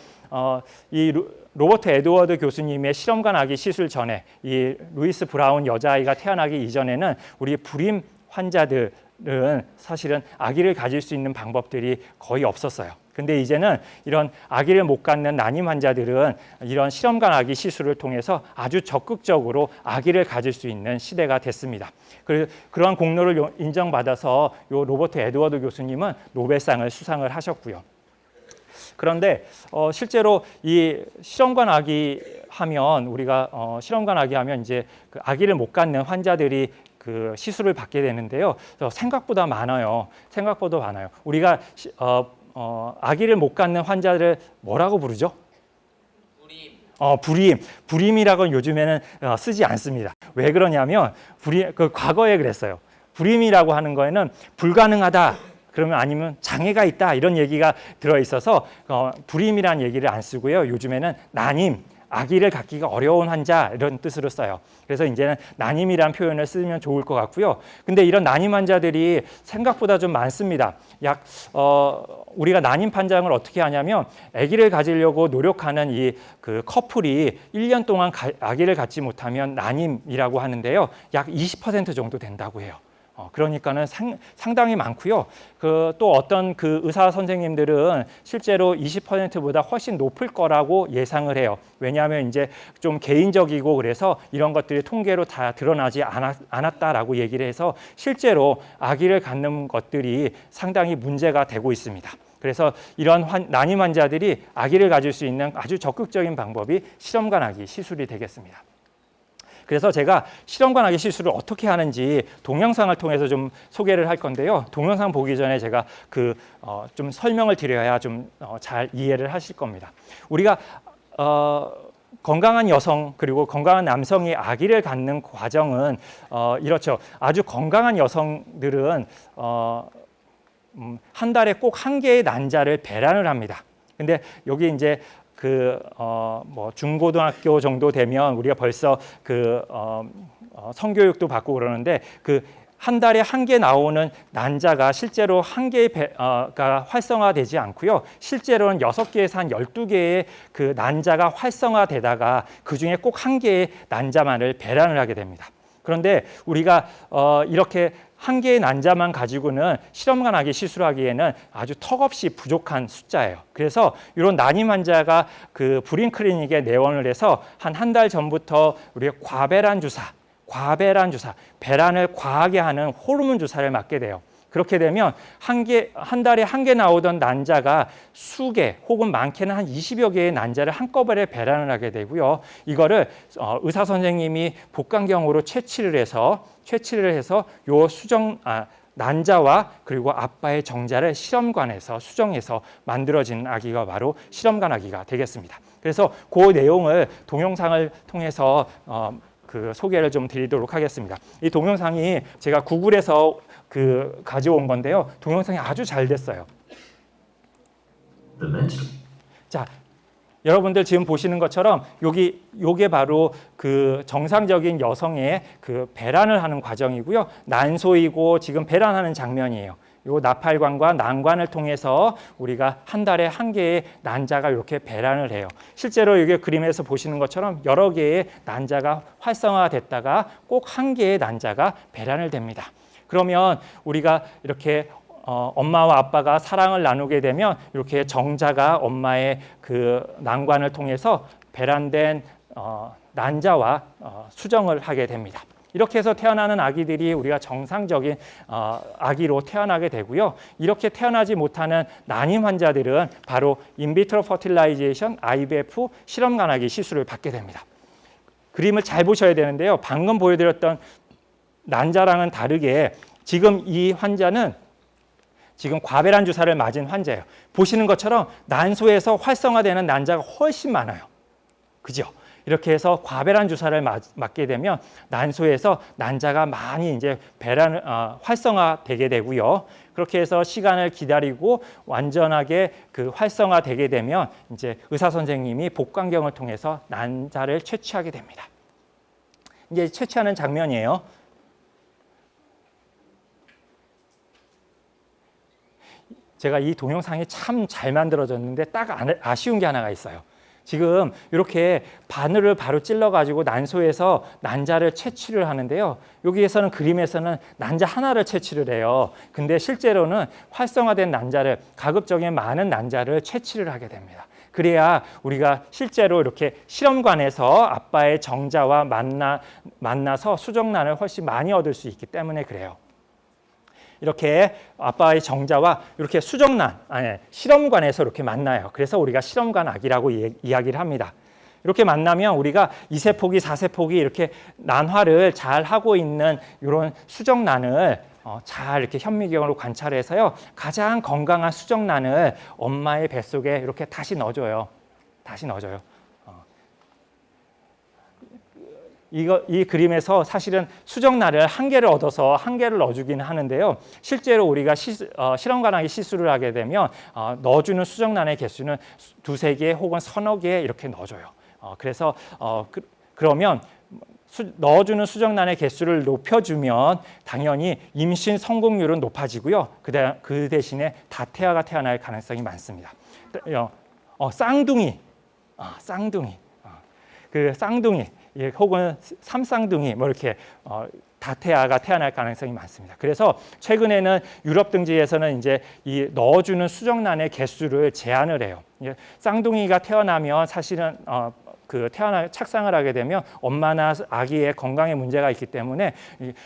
이 로버트 에드워드 교수님의 실험관 아기 시술 전에 이 루이스 브라운 여자아이가 태어나기 이전에는 우리 불임 환자들은 사실은 아기를 가질 수 있는 방법들이 거의 없었어요. 근데 이제는 이런 아기를 못 갖는 난임 환자들은 이런 실험관 아기 시술을 통해서 아주 적극적으로 아기를 가질 수 있는 시대가 됐습니다. 그러한 공로를 인정받아서 요 로버트 에드워드 교수님은 노벨상을 수상을 하셨고요. 그런데 실제로 이 실험관 아기 하면 우리가 실험관 아기 하면 이제 그 아기를 못 갖는 환자들이 그 시술을 받게 되는데요. 생각보다 많아요. 우리가 아기를 못 갖는 환자를 뭐라고 부르죠? 불임이라고는 요즘에는 쓰지 않습니다. 왜 그러냐면 과거에 그랬어요. 불임이라고 하는 거에는 불가능하다. 그러면 아니면 장애가 있다 이런 얘기가 들어있어서 불임이라는 얘기를 안 쓰고요. 요즘에는 난임, 아기를 갖기가 어려운 환자 이런 뜻으로 써요. 그래서 이제는 난임이라는 표현을 쓰면 좋을 것 같고요. 근데 이런 난임 환자들이 생각보다 좀 많습니다. 우리가 난임 판정을 어떻게 하냐면 아기를 가지려고 노력하는 이 커플이 1년 동안 아기를 갖지 못하면 난임이라고 하는데요. 약 20% 정도 된다고 해요. 그러니까는 상당히 많고요. 또 어떤 의사 선생님들은 실제로 20%보다 훨씬 높을 거라고 예상을 해요. 왜냐하면 이제 좀 개인적이고 그래서 이런 것들이 통계로 다 드러나지 않았다라고 얘기를 해서 실제로 아기를 갖는 것들이 상당히 문제가 되고 있습니다. 그래서 이런 난임 환자들이 아기를 가질 수 있는 아주 적극적인 방법이 실험관 아기 시술이 되겠습니다. 그래서 제가 실험관 아기 시술을 어떻게 하는지 동영상을 통해서 좀 소개를 할 건데요. 동영상 보기 전에 제가 좀 설명을 드려야 좀 잘 이해를 하실 겁니다. 우리가 건강한 여성 그리고 건강한 남성이 아기를 갖는 과정은 이렇죠. 아주 건강한 여성들은 한 달에 꼭 한 개의 난자를 배란을 합니다. 근데 여기 이제 중고등학교 정도 되면 우리가 벌써 성교육도 받고 그러는데 한 달에 한 개 나오는 난자가 실제로 한 개가 활성화되지 않고요. 실제로는 6개에서 한 12개의 난자가 활성화되다가 그중에 꼭 한 개의 난자만을 배란을 하게 됩니다. 그런데 우리가 이렇게 한 개의 난자만 가지고는 실험관 아기 시술하기에는 아주 턱없이 부족한 숫자예요. 그래서 이런 난임 환자가 불임 클리닉에 내원을 해서 한 달 전부터 우리가 과배란 주사, 배란을 과하게 하는 호르몬 주사를 맞게 돼요. 그렇게 되면 한 달에 한 개 나오던 난자가 수개 혹은 많게는 한 20여 개의 난자를 한꺼번에 배란을 하게 되고요. 이거를 의사 선생님이 복강경으로 채취를 해서 요 난자와 그리고 아빠의 정자를 실험관에서 수정해서 만들어지는 아기가 바로 실험관 아기가 되겠습니다. 그래서 그 내용을 동영상을 통해서 소개를 좀 드리도록 하겠습니다. 이 동영상이 제가 구글에서 가져온 건데요. 동영상이 아주 잘 됐어요. 자, 여러분들 지금 보시는 것처럼 요게 바로 정상적인 여성의 배란을 하는 과정이고요. 난소이고 지금 배란하는 장면이에요. 요 나팔관과 난관을 통해서 우리가 한 달에 한 개의 난자가 이렇게 배란을 해요. 실제로 이게 그림에서 보시는 것처럼 여러 개의 난자가 활성화됐다가 꼭 한 개의 난자가 배란을 됩니다. 그러면 우리가 이렇게 엄마와 아빠가 사랑을 나누게 되면 이렇게 정자가 엄마의 난관을 통해서 배란된 난자와 수정을 하게 됩니다. 이렇게 해서 태어나는 아기들이 우리가 정상적인 아기로 태어나게 되고요. 이렇게 태어나지 못하는 난임 환자들은 바로 인비트로 퍼틸라이제이션 IVF 실험간아기 시술을 받게 됩니다. 그림을 잘 보셔야 되는데요. 방금 보여드렸던 난자랑은 다르게 지금 이 환자는 지금 과배란 주사를 맞은 환자예요. 보시는 것처럼 난소에서 활성화되는 난자가 훨씬 많아요. 그죠? 이렇게 해서 과배란 주사를 맞게 되면 난소에서 난자가 많이 이제 활성화되게 되고요. 그렇게 해서 시간을 기다리고 완전하게 그 활성화되게 되면 이제 의사 선생님이 복강경을 통해서 난자를 채취하게 됩니다. 이제 채취하는 장면이에요. 제가 이 동영상이 참 잘 만들어졌는데 딱 아쉬운 게 하나가 있어요. 지금 이렇게 바늘을 바로 찔러가지고 난소에서 난자를 채취를 하는데요. 여기에서는 그림에서는 난자 하나를 채취를 해요. 근데 실제로는 활성화된 난자를 가급적인 많은 난자를 채취를 하게 됩니다. 그래야 우리가 실제로 이렇게 실험관에서 아빠의 정자와 만나서 수정란을 훨씬 많이 얻을 수 있기 때문에 그래요. 이렇게 아빠의 정자와 이렇게 실험관에서 이렇게 만나요. 그래서 우리가 실험관 아기라고 이야기를 합니다. 이렇게 만나면 우리가 2세포기, 4세포기 이렇게 난화를 잘 하고 있는 이런 수정란을 잘 이렇게 현미경으로 관찰해서요. 가장 건강한 수정란을 엄마의 뱃속에 이렇게 다시 넣어줘요. 이 그림에서 사실은 수정란을 한 개를 얻어서 한 개를 넣어주기는 하는데요. 실제로 우리가 실험관하기 시술을 하게 되면 넣어주는 수정란의 개수는 2-3개 혹은 서너 개 이렇게 넣어줘요. 그래서 그러면 넣어주는 수정란의 개수를 높여주면 당연히 임신 성공률은 높아지고요. 그 대신에 다태아가 태어날 가능성이 많습니다. 쌍둥이. 그 쌍둥이 혹은 삼쌍둥이 뭐 이렇게 다태아가 태어날 가능성이 많습니다. 그래서 최근에는 유럽 등지에서는 이제 이 넣어주는 수정란의 개수를 제한을 해요. 쌍둥이가 태어나면 사실은 착상을 하게 되면 엄마나 아기의 건강에 문제가 있기 때문에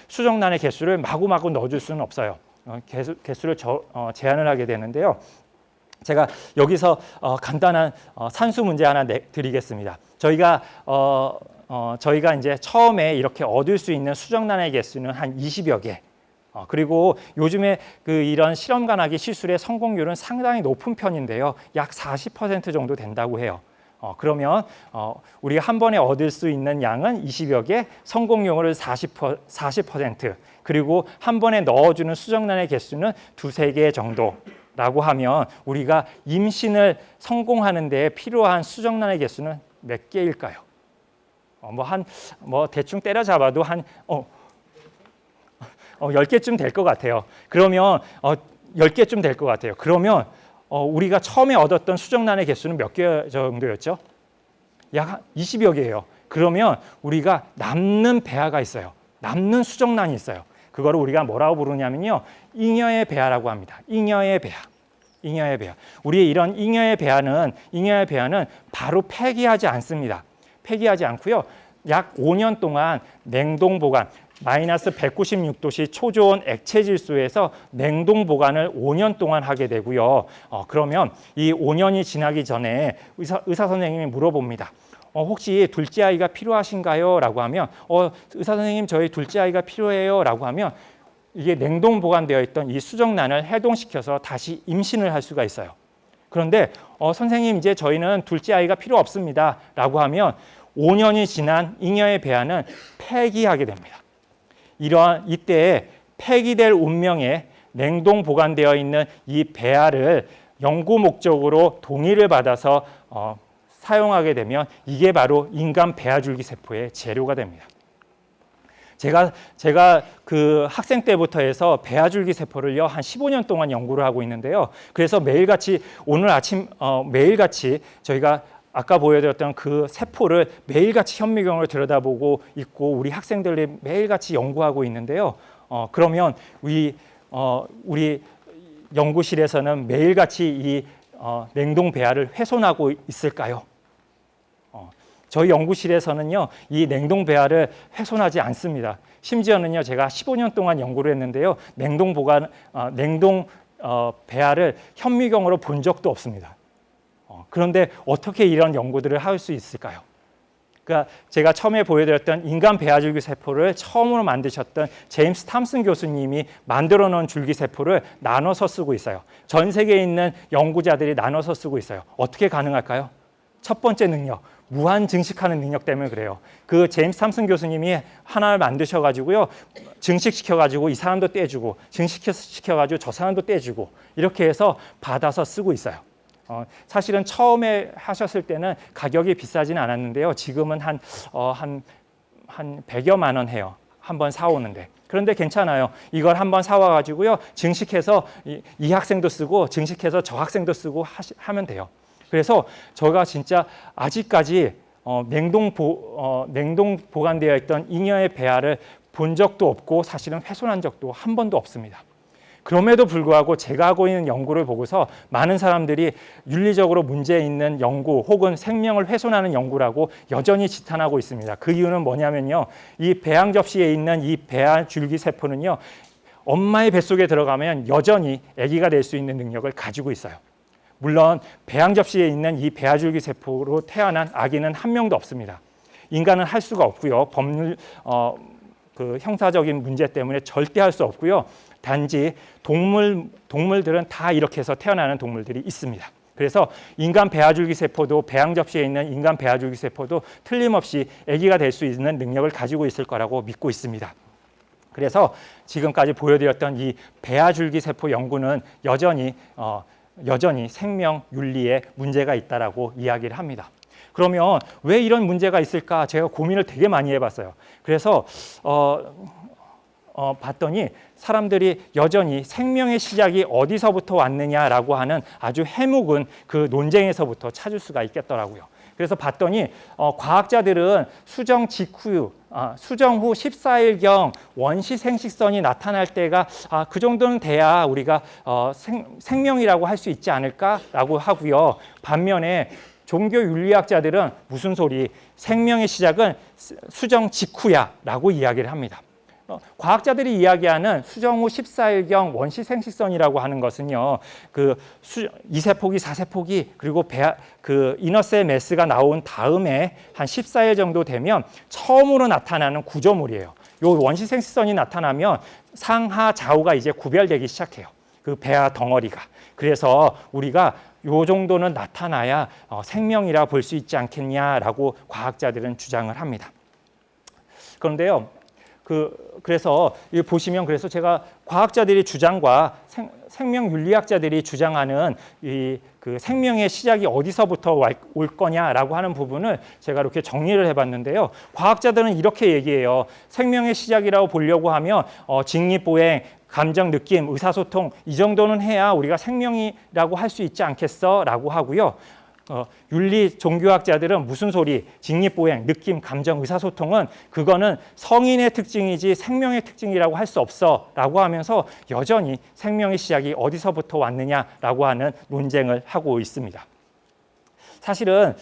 수정란의 개수를 마구마구 넣어줄 수는 없어요. 개수를 제한을 하게 되는데요. 제가 여기서 간단한 산수 문제 하나 드리겠습니다. 저희가 이제 처음에 이렇게 얻을 수 있는 수정란의 개수는 한 20여 개. 그리고 요즘에 이런 실험간아기 시술의 성공률은 상당히 높은 편인데요. 약 40% 정도 된다고 해요. 그러면 우리가 한 번에 얻을 수 있는 양은 20여 개, 성공률은 40%, 그리고 한 번에 넣어주는 수정란의 개수는 2-3개 정도라고 하면 우리가 임신을 성공하는 데 필요한 수정란의 개수는 몇 개일까요? 대충 때려잡아도 한 10개쯤 될 것 같아요. 그러면 10개쯤 될 것 같아요. 그러면 우리가 처음에 얻었던 수정란의 개수는 몇 개 정도였죠? 약 20여 개예요. 그러면 우리가 남는 배아가 있어요. 남는 수정란이 있어요. 그거를 우리가 뭐라고 부르냐면요. 잉여의 배아라고 합니다. 잉여의 배아. 우리의 이런 잉여의 배아는 바로 폐기하지 않습니다. 폐기하지 않고요. 약 5년 동안 냉동 보관, 마이너스 196도씨 초저온 액체 질소에서 냉동 보관을 5년 동안 하게 되고요. 그러면 이 5년이 지나기 전에 의사 선생님이 물어봅니다. 혹시 둘째 아이가 필요하신가요? 라고 하면 의사 선생님 저희 둘째 아이가 필요해요. 라고 하면 이게 냉동 보관되어 있던 이 수정란을 해동시켜서 다시 임신을 할 수가 있어요. 그런데 선생님 이제 저희는 둘째 아이가 필요 없습니다. 라고 하면 5년이 지난 잉여의 배아는 폐기하게 됩니다. 이때 폐기될 운명에 냉동 보관되어 있는 이 배아를 연구 목적으로 동의를 받아서 사용하게 되면 이게 바로 인간 배아줄기 세포의 재료가 됩니다. 제가 그 학생 때부터 해서 배아줄기 세포를요 한 15년 동안 연구를 하고 있는데요. 그래서 매일같이 오늘 아침 매일같이 저희가 아까 보여드렸던 그 세포를 매일같이 현미경으로 들여다보고 있고 우리 학생들이 매일같이 연구하고 있는데요. 그러면 우리 연구실에서는 매일같이 이 냉동 배아를 훼손하고 있을까요? 저희 연구실에서는요, 이 냉동 배아를 훼손하지 않습니다. 심지어는요, 제가 15년 동안 연구를 했는데요, 냉동 배아를 현미경으로 본 적도 없습니다. 그런데 어떻게 이런 연구들을 할 수 있을까요? 그러니까 제가 처음에 보여드렸던 인간 배아줄기 세포를 처음으로 만드셨던 제임스 탐슨 교수님이 만들어 놓은 줄기 세포를 나눠서 쓰고 있어요. 전 세계에 있는 연구자들이 나눠서 쓰고 있어요. 어떻게 가능할까요? 첫 번째 능력, 무한 증식하는 능력 때문에 그래요. 그 제임스 탐슨 교수님이 하나를 만드셔가지고요, 증식시켜가지고 이 사람도 떼주고, 증식시켜가지고 저 사람도 떼주고, 이렇게 해서 받아서 쓰고 있어요. 사실은 처음에 하셨을 때는 가격이 비싸지는 않았는데요. 지금은 한 100여만 원 해요. 한번 사오는데. 그런데 괜찮아요. 이걸 한번 사와가지고요, 증식해서 이 학생도 쓰고, 증식해서 저 학생도 쓰고 하면 돼요. 그래서 제가 진짜 아직까지 냉동 보관되어 있던 잉여의 배아를 본 적도 없고 사실은 훼손한 적도 한 번도 없습니다. 그럼에도 불구하고 제가 하고 있는 연구를 보고서 많은 사람들이 윤리적으로 문제 있는 연구 혹은 생명을 훼손하는 연구라고 여전히 지탄하고 있습니다. 그 이유는 뭐냐면요, 이 배양 접시에 있는 이 배아 줄기 세포는요, 엄마의 뱃속에 들어가면 여전히 아기가 될 수 있는 능력을 가지고 있어요. 물론 배양 접시에 있는 이 배아줄기 세포로 태어난 아기는 한 명도 없습니다. 인간은 할 수가 없고요. 법률 그 형사적인 문제 때문에 절대 할 수 없고요. 단지 동물들은 다 이렇게 해서 태어나는 동물들이 있습니다. 그래서 인간 배아줄기 세포도, 배양 접시에 있는 인간 배아줄기 세포도 틀림없이 아기가 될 수 있는 능력을 가지고 있을 거라고 믿고 있습니다. 그래서 지금까지 보여드렸던 이 배아줄기 세포 연구는 여전히 생명 윤리에 문제가 있다라고 이야기를 합니다. 그러면 왜 이런 문제가 있을까? 제가 고민을 되게 많이 해봤어요. 그래서 봤더니 사람들이 여전히 생명의 시작이 어디서부터 왔느냐라고 하는 아주 해묵은 그 논쟁에서부터 찾을 수가 있겠더라고요. 그래서 봤더니 과학자들은 수정 후 14일경 원시 생식선이 나타날 때가 그 정도는 돼야 우리가 생명이라고 할 수 있지 않을까라고 하고요. 반면에 종교 윤리학자들은 무슨 소리, 생명의 시작은 수정 직후야라고 이야기를 합니다. 과학자들이 이야기하는 수정 후 14일경 원시 생식선이라고 하는 것은요, 그 2세포기, 4세포기 그리고 그 이너셀 매스가 나온 다음에 한 14일 정도 되면 처음으로 나타나는 구조물이에요. 요 원시 생식선이 나타나면 상하 좌우가 이제 구별되기 시작해요. 그 배아 덩어리가. 그래서 우리가 요 정도는 나타나야 생명이라 볼 수 있지 않겠냐라고 과학자들은 주장을 합니다. 그런데요, 그래서 보시면, 그래서 제가 과학자들의 주장과 생명 윤리학자들이 주장하는 그 생명의 시작이 어디서부터 올 거냐라고 하는 부분을 제가 이렇게 정리를 해봤는데요. 과학자들은 이렇게 얘기해요. 생명의 시작이라고 보려고 하면 직립보행, 감정, 느낌, 의사소통 이 정도는 해야 우리가 생명이라고 할 수 있지 않겠어? 라고 하고요. 윤리 종교학자들은 무슨 소리, 직립보행, 느낌, 감정, 의사소통은 그거는 성인의 특징이지 생명의 특징이라고 할 수 없어 라고 하면서 여전히 생명의 시작이 어디서부터 왔느냐라고 하는 논쟁을 하고 있습니다. 사실은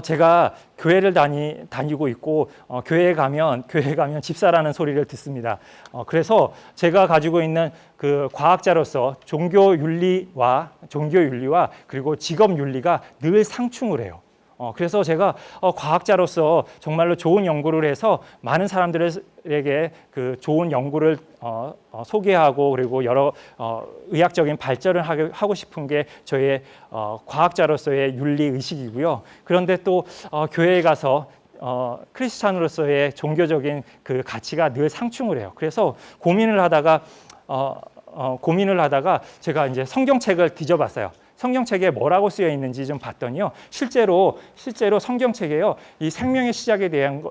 제가 교회를 다니고 있고 교회에 가면 집사라는 소리를 듣습니다. 그래서 제가 가지고 있는 그 과학자로서 종교 윤리와 그리고 직업 윤리가 늘 상충을 해요. 그래서 제가 과학자로서 정말로 좋은 연구를 해서 많은 사람들에게 그 좋은 연구를 소개하고 그리고 여러 의학적인 발전을 하고 싶은 게 저의 과학자로서의 윤리 의식이고요. 그런데 또 교회에 가서 크리스찬으로서의 종교적인 그 가치가 늘 상충을 해요. 그래서 고민을 하다가 제가 이제 성경책을 뒤져봤어요. 성경책에 뭐라고 쓰여 있는지 좀 봤더니요. 실제로 성경책에요, 이 생명의 시작에 대한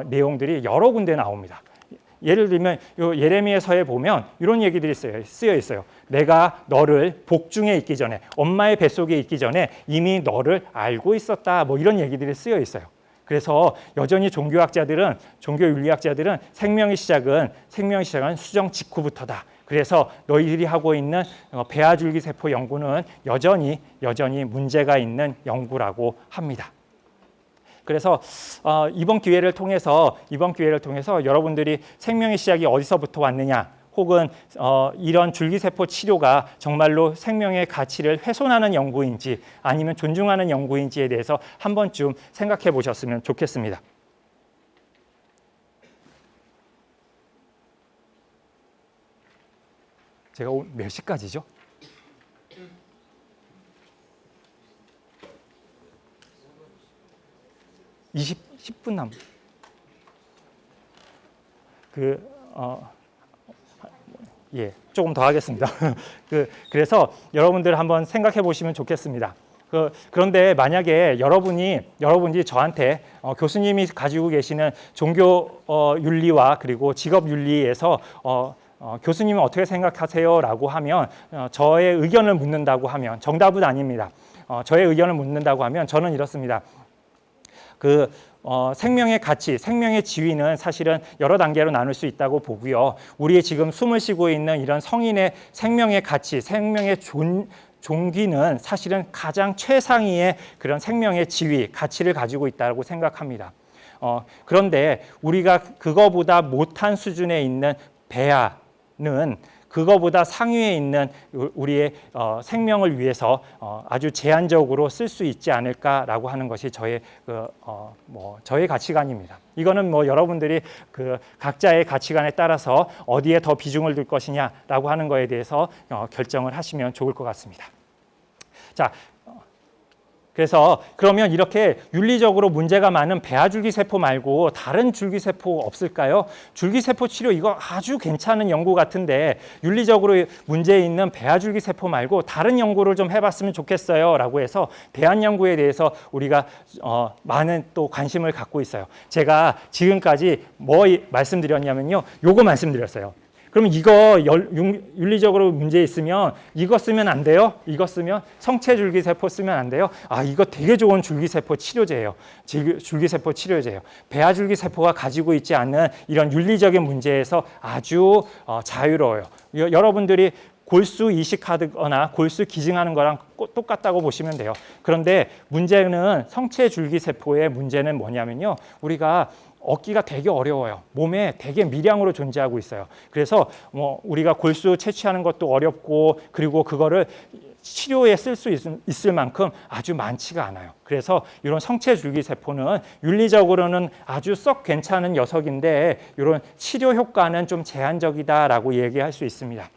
내용들이 여러 군데 나옵니다. 예를 들면 요 예레미야서에 보면 이런 얘기들이 쓰여 있어요. 내가 너를 복중에 있기 전에, 엄마의 뱃속에 있기 전에 이미 너를 알고 있었다. 뭐 이런 얘기들이 쓰여 있어요. 그래서 여전히 종교 윤리학자들은 생명의 시작은 수정 직후부터다. 그래서 너희들이 하고 있는 배아줄기 세포 연구는 여전히 문제가 있는 연구라고 합니다. 그래서 이번 기회를 통해서 여러분들이 생명의 시작이 어디서부터 왔느냐, 혹은 이런 줄기세포 치료가 정말로 생명의 가치를 훼손하는 연구인지 아니면 존중하는 연구인지에 대해서 한 번쯤 생각해 보셨으면 좋겠습니다. 제가 오늘 몇 시까지죠? 10분 남. 조금 더 하겠습니다. 그래서 여러분들 한번 생각해 보시면 좋겠습니다. 그런데 만약에 여러분이 저한테 교수님이 가지고 계시는 종교 윤리와 그리고 직업 윤리에서 교수님은 어떻게 생각하세요?라고 하면 저의 의견을 묻는다고 하면 정답은 아닙니다. 저의 의견을 묻는다고 하면 저는 이렇습니다. 생명의 가치, 생명의 지위는 사실은 여러 단계로 나눌 수 있다고 보고요. 우리의 지금 숨을 쉬고 있는 이런 성인의 생명의 가치, 생명의 존귀는 사실은 가장 최상위의 그런 생명의 지위, 가치를 가지고 있다고 생각합니다. 그런데 우리가 그거보다 못한 수준에 있는 배아는 그거보다 상위에 있는 우리의 생명을 위해서 아주 제한적으로 쓸 수 있지 않을까라고 하는 것이 저의 가치관입니다. 이거는 여러분들이 각자의 가치관에 따라서 어디에 더 비중을 둘 것이냐라고 하는 거에 대해서 결정을 하시면 좋을 것 같습니다. 자. 그래서 그러면 이렇게 윤리적으로 문제가 많은 배아줄기세포 말고 다른 줄기세포 없을까요? 줄기세포 치료 이거 아주 괜찮은 연구 같은데 윤리적으로 문제 있는 배아줄기세포 말고 다른 연구를 좀 해봤으면 좋겠어요 라고 해서 대안연구에 대해서 우리가 많은 또 관심을 갖고 있어요. 제가 지금까지 뭐 말씀드렸냐면요, 요거 말씀드렸어요. 그러면 이거 윤리적으로 문제 있으면 이거 쓰면 안 돼요? 이거 쓰면 성체줄기세포 쓰면 안 돼요? 이거 되게 좋은 줄기세포 치료제예요. 줄기세포 치료제예요. 배아줄기세포가 가지고 있지 않는 이런 윤리적인 문제에서 아주 자유로워요. 여러분들이 골수 이식하거나 골수 기증하는 거랑 똑같다고 보시면 돼요. 그런데 문제는 성체줄기세포의 문제는 뭐냐면요, 우리가 얻기가 되게 어려워요. 몸에 되게 미량으로 존재하고 있어요. 그래서 우리가 골수 채취하는 것도 어렵고, 그리고 그거를 치료에 쓸 수 있을 만큼 아주 많지가 않아요. 그래서 이런 성체줄기세포는 윤리적으로는 아주 썩 괜찮은 녀석인데 이런 치료 효과는 좀 제한적이다라고 얘기할 수 있습니다.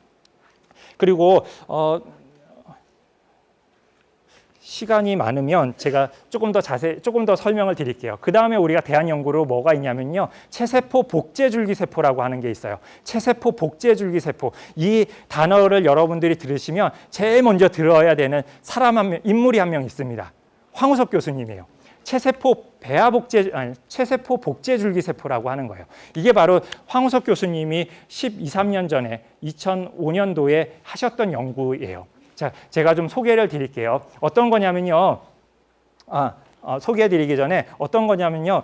그리고 시간이 많으면 제가 조금 더 설명을 드릴게요. 그 다음에 우리가 대안연구로 뭐가 있냐면요, 체세포 복제줄기세포라고 하는 게 있어요. 체세포 복제줄기세포, 이 단어를 여러분들이 들으시면 제일 먼저 들어야 되는 인물이 한 명 있습니다. 황우석 교수님이에요. 체세포 복제줄기세포라고 하는 거예요. 이게 바로 황우석 교수님이 13년 전에 2005년도에 하셨던 연구예요. 자, 제가 좀 소개를 드릴게요. 어떤 거냐면요, 소개해드리기 전에 어떤 거냐면요,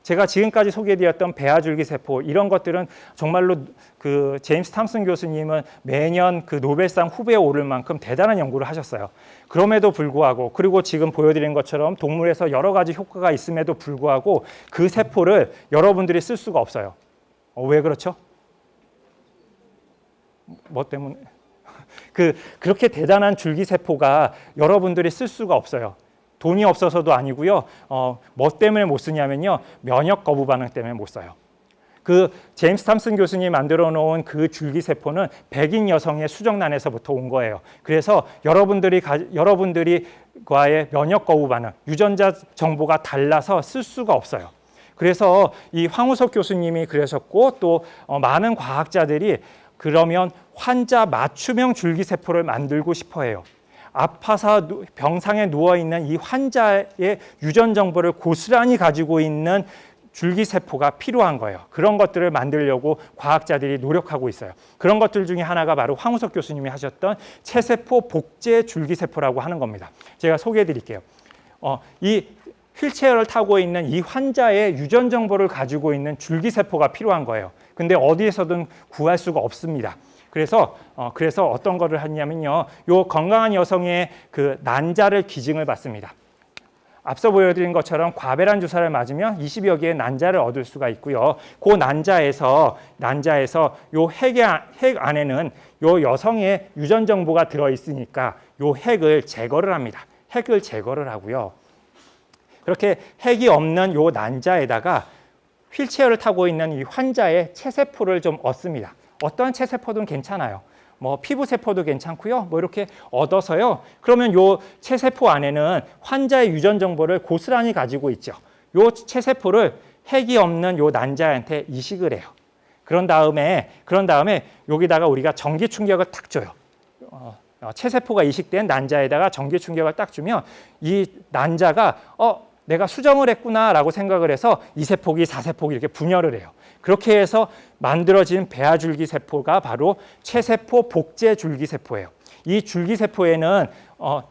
제가 지금까지 소개해드렸던 배아줄기세포 이런 것들은 정말로 제임스 탐슨 교수님은 매년 노벨상 후보에 오를 만큼 대단한 연구를 하셨어요. 그럼에도 불구하고, 그리고 지금 보여드린 것처럼 동물에서 여러 가지 효과가 있음에도 불구하고 그 세포를 여러분들이 쓸 수가 없어요. 왜 그렇죠? 뭐 때문에? 그렇게 대단한 줄기세포가 여러분들이 쓸 수가 없어요. 돈이 없어서도 아니고요. 뭐 때문에 못 쓰냐면요, 면역 거부 반응 때문에 못 써요. 제임스 탐슨 교수님이 만들어 놓은 그 줄기세포는 백인 여성의 수정란에서부터 온 거예요. 그래서 여러분들과의 면역 거부 반응, 유전자 정보가 달라서 쓸 수가 없어요. 그래서 이 황우석 교수님이 그러셨고, 또 많은 과학자들이 그러면 환자 맞춤형 줄기세포를 만들고 싶어 해요. 아파서 병상에 누워있는 이 환자의 유전 정보를 고스란히 가지고 있는 줄기세포가 필요한 거예요. 그런 것들을 만들려고 과학자들이 노력하고 있어요. 그런 것들 중에 하나가 바로 황우석 교수님이 하셨던 체세포 복제 줄기세포라고 하는 겁니다. 제가 소개해 드릴게요. 이 휠체어를 타고 있는 이 환자의 유전 정보를 가지고 있는 줄기세포가 필요한 거예요. 근데 어디에서든 구할 수가 없습니다. 그래서 어떤 거를 하냐면요, 요 건강한 여성의 난자를 기증을 받습니다. 앞서 보여드린 것처럼 과배란 주사를 맞으면 20여 개의 난자를 얻을 수가 있고요. 그 난자에서 요 핵 안에는 요 여성의 유전 정보가 들어 있으니까 요 핵을 제거를 합니다. 핵을 제거를 하고요. 그렇게 핵이 없는 요 난자에다가 휠체어를 타고 있는 이 환자의 체세포를 좀 얻습니다. 어떠한 체세포든 괜찮아요. 뭐 피부세포도 괜찮고요. 뭐 이렇게 얻어서요. 그러면 요 체세포 안에는 환자의 유전 정보를 고스란히 가지고 있죠. 요 체세포를 핵이 없는 요 난자한테 이식을 해요. 그런 다음에 여기다가 우리가 전기 충격을 탁 줘요. 체세포가 이식된 난자에다가 전기 충격을 딱 주면 이 난자가 내가 수정을 했구나라고 생각을 해서 2세포기, 4세포기 이렇게 분열을 해요. 그렇게 해서 만들어진 배아줄기세포가 바로 체세포 복제줄기세포예요. 이 줄기세포에는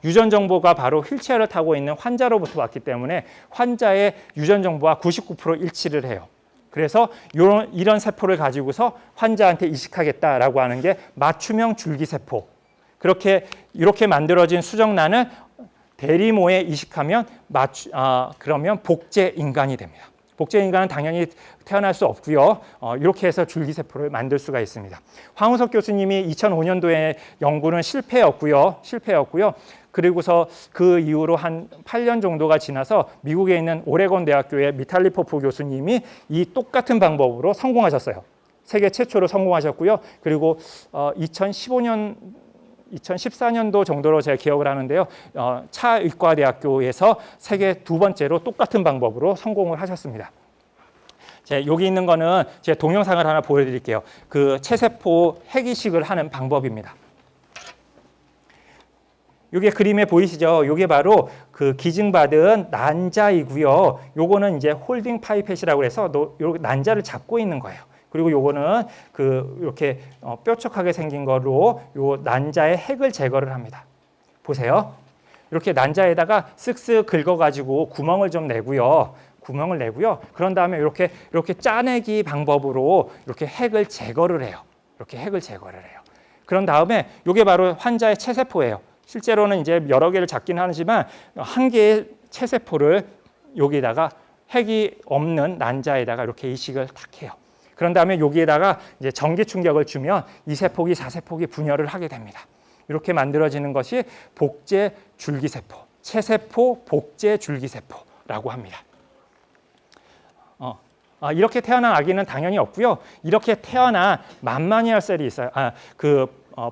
유전 정보가 바로 휠체어를 타고 있는 환자로부터 왔기 때문에 환자의 유전 정보와 99% 일치를 해요. 그래서 이런 세포를 가지고서 환자한테 이식하겠다라고 하는 게 맞춤형 줄기세포. 이렇게 만들어진 수정란을 대리모에 이식하면 그러면 복제 인간이 됩니다. 복제 인간은 당연히 태어날 수 없고요. 이렇게 해서 줄기세포를 만들 수가 있습니다. 황우석 교수님이 2005년도에 연구는 실패였고요. 그리고서 그 이후로 한 8년 정도가 지나서 미국에 있는 오레곤 대학교의 미탈리 포프 교수님이 이 똑같은 방법으로 성공하셨어요. 세계 최초로 성공하셨고요. 그리고 2014년도 정도로 제가 기억을 하는데요. 차의과대학교에서 세계 두 번째로 똑같은 방법으로 성공을 하셨습니다. 여기 있는 거는 제가 동영상을 하나 보여드릴게요. 그 체세포 핵이식을 하는 방법입니다. 이게 그림에 보이시죠? 이게 바로 그 기증받은 난자이고요. 요거는 이제 홀딩 파이펫이라고 해서 요 난자를 잡고 있는 거예요. 그리고 요거는 이렇게 뾰족하게 생긴 거로 요 난자의 핵을 제거를 합니다. 보세요. 이렇게 난자에다가 쓱쓱 긁어가지고 구멍을 좀 내고요. 그런 다음에 이렇게 짜내기 방법으로 이렇게 핵을 제거를 해요. 그런 다음에 이게 바로 환자의 체세포예요. 실제로는 이제 여러 개를 잡긴 하지만 한 개의 체세포를 여기다가 핵이 없는 난자에다가 이렇게 이식을 탁 해요. 그런 다음에 여기에다가 이제 전기 충격을 주면 2세포기, 4세포기 분열을 하게 됩니다. 이렇게 만들어지는 것이 복제 줄기세포, 체세포 복제 줄기세포라고 합니다. 이렇게 태어난 아기는 당연히 없고요. 이렇게 태어난 만마니아셀이 있어요.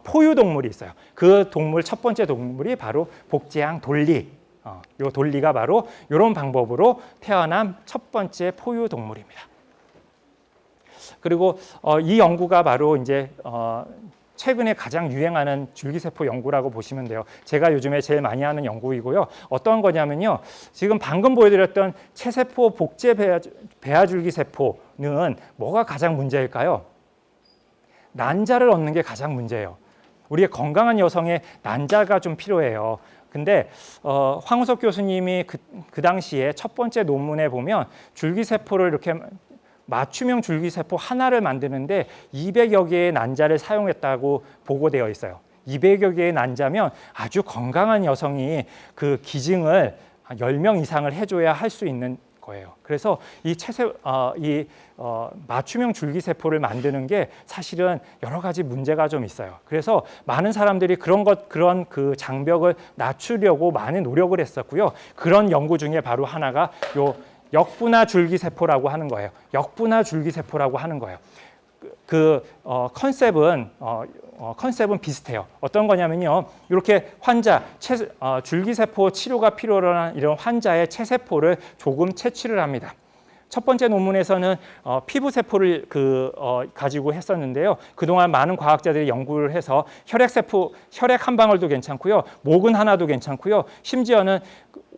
포유동물이 있어요. 그 동물 첫 번째 동물이 바로 복제양 돌리. 요 돌리가 바로 이런 방법으로 태어난 첫 번째 포유동물입니다. 그리고 이 연구가 바로 이제 최근에 가장 유행하는 줄기세포 연구라고 보시면 돼요. 제가 요즘에 제일 많이 하는 연구이고요. 어떤 거냐면요. 지금 방금 보여드렸던 체세포 복제 배아줄기세포는 뭐가 가장 문제일까요? 난자를 얻는 게 가장 문제예요. 우리의 건강한 여성의 난자가 좀 필요해요. 근데 황우석 교수님이 그 당시에 첫 번째 논문에 보면 줄기세포를 이렇게 맞춤형 줄기세포 하나를 만드는데 200여 개의 난자를 사용했다고 보고되어 있어요. 200여 개의 난자면 아주 건강한 여성이 그 기증을 10명 이상을 해줘야 할 수 있는 거예요. 그래서 맞춤형 줄기세포를 만드는 게 사실은 여러 가지 문제가 좀 있어요. 그래서 많은 사람들이 그런 그 장벽을 낮추려고 많은 노력을 했었고요. 그런 연구 중에 바로 하나가 역분화 줄기세포라고 하는 거예요. 컨셉은 비슷해요. 어떤 거냐면요. 이렇게 환자 줄기세포 치료가 필요로 하는 이런 환자의 체세포를 조금 채취를 합니다. 첫 번째 논문에서는 피부세포를 가지고 했었는데요. 그동안 많은 과학자들이 연구를 해서 혈액 한 방울도 괜찮고요. 목은 하나도 괜찮고요. 심지어는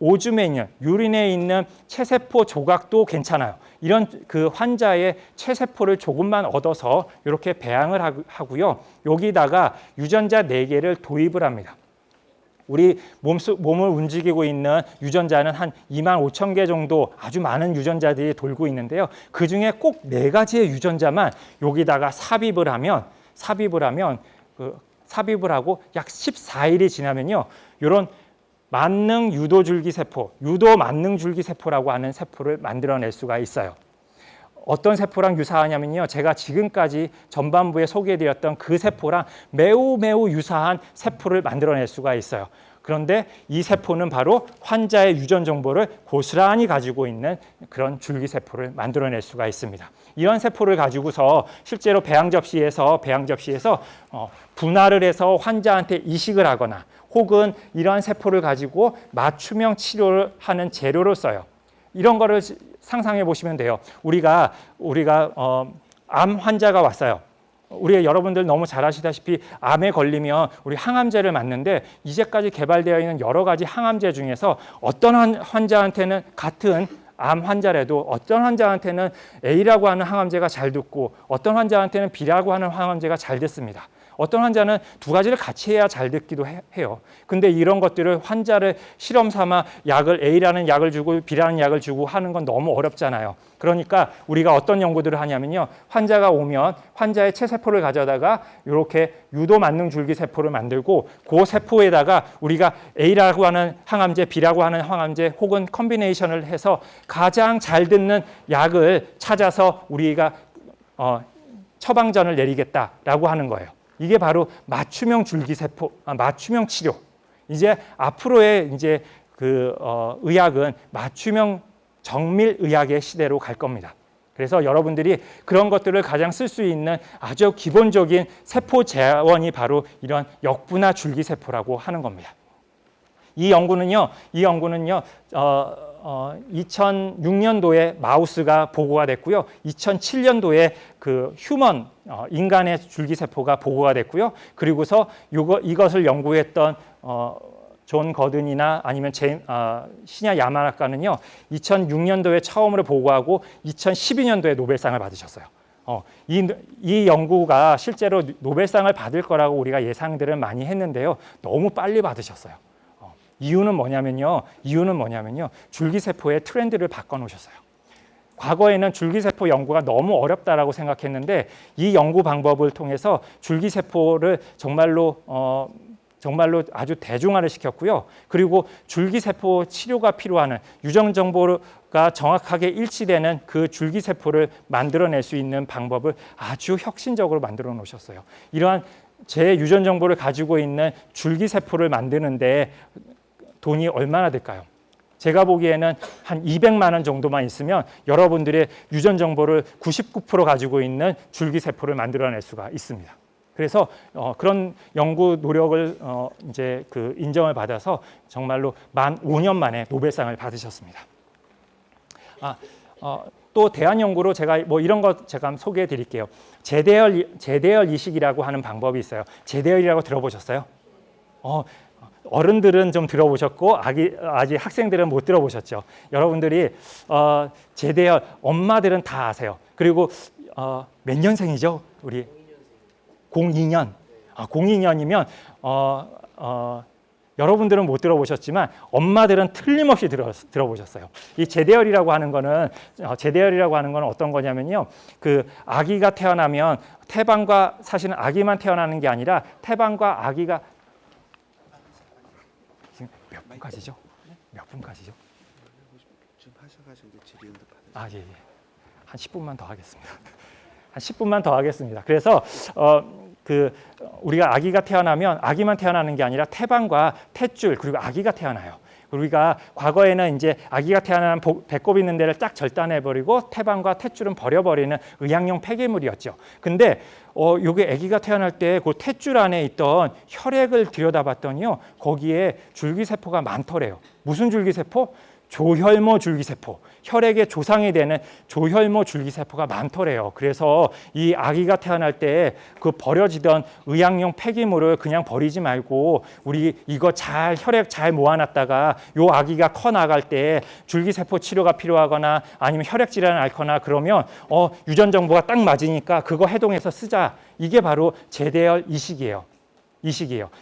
오줌에 있는, 유린에 있는 체세포 조각도 괜찮아요. 이런 그 환자의 체세포를 조금만 얻어서 이렇게 배양을 하고요. 여기다가 유전자 4개를 도입을 합니다. 우리 몸을 움직이고 있는 유전자는 한 25,000개 정도 아주 많은 유전자들이 돌고 있는데요. 그중에 꼭 4가지의 유전자만 여기다가 삽입을 하고 약 14일이 지나면요. 이런 만능 유도줄기세포, 유도 만능줄기세포라고 하는 세포를 만들어낼 수가 있어요. 어떤 세포랑 유사하냐면요. 제가 지금까지 전반부에 소개해드렸던 그 세포랑 매우 유사한 세포를 만들어낼 수가 있어요. 그런데 이 세포는 바로 환자의 유전 정보를 고스란히 가지고 있는 그런 줄기세포를 만들어낼 수가 있습니다. 이런 세포를 가지고서 실제로 배양 접시에서 분할을 해서 환자한테 이식을 하거나 혹은 이러한 세포를 가지고 맞춤형 치료를 하는 재료로 써요. 이런 거를 상상해 보시면 돼요. 우리가 암 환자가 왔어요. 우리 여러분들 너무 잘 아시다시피 암에 걸리면 우리 항암제를 맞는데 이제까지 개발되어 있는 여러 가지 항암제 중에서 어떤 환자한테는 같은 암 환자라도 어떤 환자한테는 A라고 하는 항암제가 잘 듣고 어떤 환자한테는 B라고 하는 항암제가 잘 듣습니다. 어떤 환자는 두 가지를 같이 해야 잘 듣기도 해요. 근데 이런 것들을 환자를 실험 삼아 약을 A라는 약을 주고 B라는 약을 주고 하는 건 너무 어렵잖아요. 그러니까 우리가 어떤 연구들을 하냐면요. 환자가 오면 환자의 체세포를 가져다가 이렇게 유도 만능 줄기세포를 만들고 그 세포에다가 우리가 A라고 하는 항암제, B라고 하는 항암제 혹은 컨비네이션을 해서 가장 잘 듣는 약을 찾아서 우리가 처방전을 내리겠다라고 하는 거예요. 이게 바로 맞춤형 줄기세포, 맞춤형 치료. 이제 앞으로의 이제 의학은 맞춤형 정밀 의학의 시대로 갈 겁니다. 그래서 여러분들이 그런 것들을 가장 쓸 수 있는 아주 기본적인 세포 재원이 바로 이런 역분화 줄기세포라고 하는 겁니다. 이 연구는요 2006년도에 마우스가 보고가 됐고요. 2007년도에 그 휴먼 인간의 줄기세포가 보고가 됐고요. 그리고서 이것을 연구했던 존 거든이나 아니면 시냐 야마나카는요 2006년도에 처음으로 보고하고 2012년도에 노벨상을 받으셨어요. 이 연구가 실제로 노벨상을 받을 거라고 우리가 예상들을 많이 했는데요. 너무 빨리 받으셨어요. 이유는 뭐냐면요. 줄기세포의 트렌드를 바꿔놓으셨어요. 과거에는 줄기세포 연구가 너무 어렵다라고 생각했는데 이 연구 방법을 통해서 줄기세포를 정말로 아주 대중화를 시켰고요. 그리고 줄기세포 치료가 필요한 유전 정보가 정확하게 일치되는 그 줄기세포를 만들어낼 수 있는 방법을 아주 혁신적으로 만들어 놓으셨어요. 이러한 제 유전 정보를 가지고 있는 줄기세포를 만드는데 돈이 얼마나 들까요? 제가 보기에는 한 200만 원 정도만 있으면 여러분들의 유전 정보를 99% 가지고 있는 줄기세포를 만들어낼 수가 있습니다. 그래서 그런 연구 노력을 이제 인정을 받아서 정말로 만 5년 만에 노벨상을 받으셨습니다. 또 대안 연구로 제가 이런 거 제가 소개해 드릴게요. 재대열 이식이라고 하는 방법이 있어요. 재대열이라고 들어보셨어요? 어른들은 좀 들어보셨고 아직 학생들은 못 들어보셨죠. 여러분들이 재대열 엄마들은 다 아세요. 그리고 몇 년생이죠? 우리 02년. 02년이면 여러분들은 못 들어보셨지만 엄마들은 틀림없이 들어보셨어요. 이 재대열이라고 하는 거는 어떤 거냐면요. 그 아기가 태어나면 태반과 사실은 아기만 태어나는 게 아니라 태반과 아기가 몇 분까지죠? 몇 분까지죠? 좀 하셔가지고 질의응답 받으세요. 예. 한 10분만 더 하겠습니다. 한 10분만 더 하겠습니다. 그래서 우리가 아기가 태어나면 아기만 태어나는 게 아니라 태반과 탯줄 그리고 아기가 태어나요. 우리가 과거에는 이제 아기가 태어나면 배꼽 있는 데를 딱 절단해버리고 태반과 탯줄은 버려버리는 의학용 폐기물이었죠. 근데 요게 아기가 태어날 때 그 탯줄 안에 있던 혈액을 들여다봤더니요. 거기에 줄기세포가 많더래요. 무슨 줄기세포? 조혈모 줄기세포, 혈액의 조상이 되는 조혈모 줄기세포가 많더래요. 그래서 이 아기가 태어날 때 그 버려지던 의학용 폐기물을 그냥 버리지 말고 우리 이거 혈액 잘 모아놨다가 요 아기가 커 나갈 때 줄기세포 치료가 필요하거나 아니면 혈액 질환을 앓거나 그러면 유전 정보가 딱 맞으니까 그거 해동해서 쓰자. 이게 바로 재대열 이식이에요.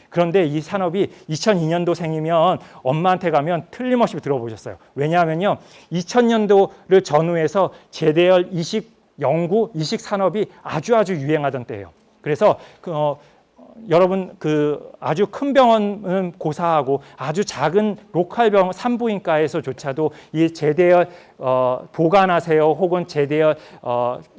그런데 이 산업이 2002년도생이면 엄마한테 가면 틀림없이 들어보셨어요. 왜냐하면요, 2000년도를 전후해서 재대열 이식 연구, 이식 산업이 아주 유행하던 때예요. 그래서 여러분 그 아주 큰 병원은 고사하고 아주 작은 로컬 병원 산부인과에서조차도 이 제대열 보관하세요 혹은 제대열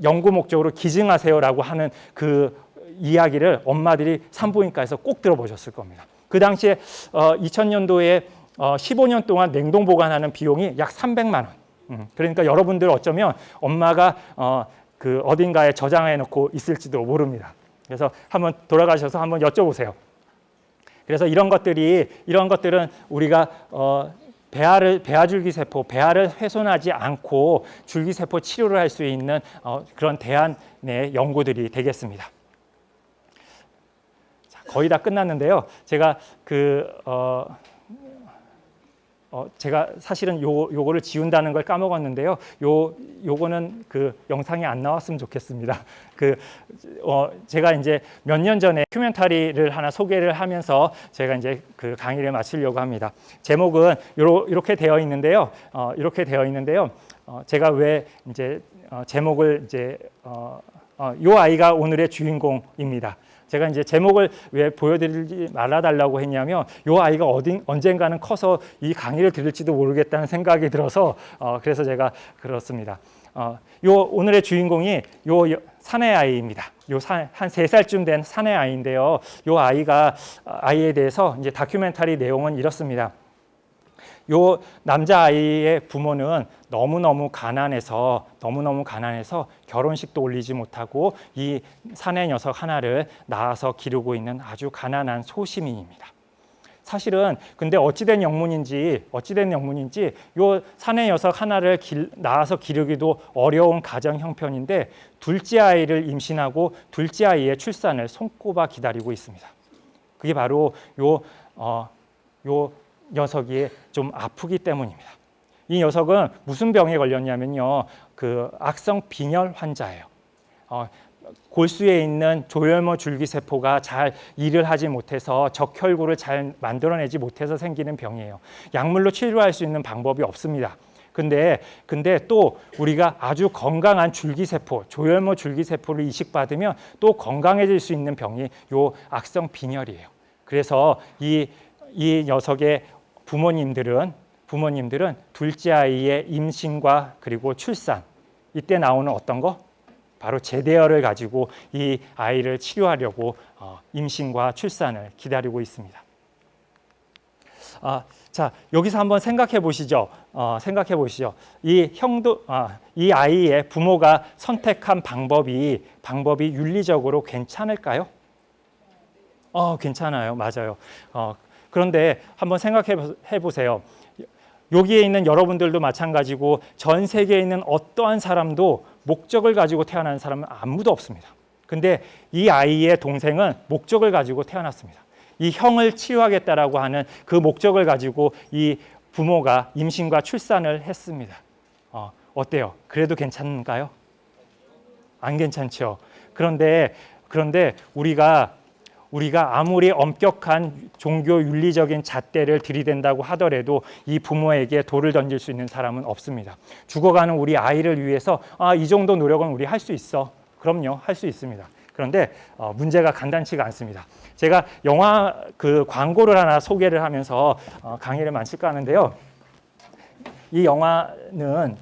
연구 목적으로 기증하세요라고 하는 그 이야기를 엄마들이 산부인과에서 꼭 들어보셨을 겁니다. 그 당시에 2000년도에 15년 동안 냉동 보관하는 비용이 약 300만 원. 그러니까 여러분들 어쩌면 엄마가 그 어딘가에 저장해 놓고 있을지도 모릅니다. 그래서 한번 돌아가셔서 한번 여쭤보세요. 그래서 이런 것들은 우리가 배아줄기세포, 배아를 훼손하지 않고 줄기세포 치료를 할 수 있는 그런 대안의 연구들이 되겠습니다. 자, 거의 다 끝났는데요. 제가 제가 사실은 요거를 지운다는 걸 까먹었는데요. 요거는 그 영상이 안 나왔으면 좋겠습니다. 제가 이제 몇 년 전에 다큐멘터리를 하나 소개를 하면서 제가 이제 그 강의를 마치려고 합니다. 제목은 이렇게 되어 있는데요. 제가 왜 이제 제목을 이제 요 아이가 오늘의 주인공입니다. 제가 이제 제목을 왜 보여드리지 말아달라고 했냐면 요 아이가 언젠가는 커서 이 강의를 들을지도 모르겠다는 생각이 들어서 그래서 제가 그렇습니다. 요 오늘의 주인공이 요 사내 아이입니다. 한 3살쯤 된 사내 아이인데요. 요 아이에 대해서 이제 다큐멘터리 내용은 이렇습니다. 요 남자아이의 부모는 너무너무 가난해서 결혼식도 올리지 못하고 이 사내 녀석 하나를 낳아서 기르고 있는 아주 가난한 소시민입니다. 사실은 근데 어찌된 영문인지 요 사내 녀석 하나를 낳아서 기르기도 어려운 가정 형편인데 둘째 아이를 임신하고 둘째 아이의 출산을 손꼽아 기다리고 있습니다. 그게 바로 요 녀석이 좀 아프기 때문입니다. 이 녀석은 무슨 병에 걸렸냐면요, 그 악성 빈혈 환자예요. 골수에 있는 조혈모 줄기세포가 잘 일을 하지 못해서 적혈구를 잘 만들어내지 못해서 생기는 병이에요. 약물로 치료할 수 있는 방법이 없습니다. 근데 또 우리가 아주 건강한 줄기세포, 조혈모 줄기세포를 이식받으면 또 건강해질 수 있는 병이 요 악성 빈혈이에요. 그래서 이 녀석의 부모님들은 둘째 아이의 임신과 그리고 출산, 이때 나오는 어떤 거? 바로 제대열을 가지고 이 아이를 치료하려고 임신과 출산을 기다리고 있습니다. 자, 여기서 한번 생각해 보시죠. 이 아이의 부모가 선택한 방법이 윤리적으로 괜찮을까요? 괜찮아요. 맞아요. 그런데 한번 생각해 보세요. 여기에 있는 여러분들도 마찬가지고 전 세계에 있는 어떠한 사람도 목적을 가지고 태어난 사람은 아무도 없습니다. 근데 이 아이의 동생은 목적을 가지고 태어났습니다. 이 형을 치유하겠다라고 하는 그 목적을 가지고 이 부모가 임신과 출산을 했습니다. 어때요? 그래도 괜찮은가요? 안 괜찮죠. 그런데 우리가 아무리 엄격한 종교 윤리적인 잣대를 들이댄다고 하더라도 이 부모에게 돌을 던질 수 있는 사람은 없습니다. 죽어가는 우리 아이를 위해서 이 정도 노력은 우리 할 수 있어. 그럼요, 할 수 있습니다. 그런데 문제가 간단치가 않습니다. 제가 영화 그 광고를 하나 소개를 하면서 강의를 마칠까 하는데요. 이 영화는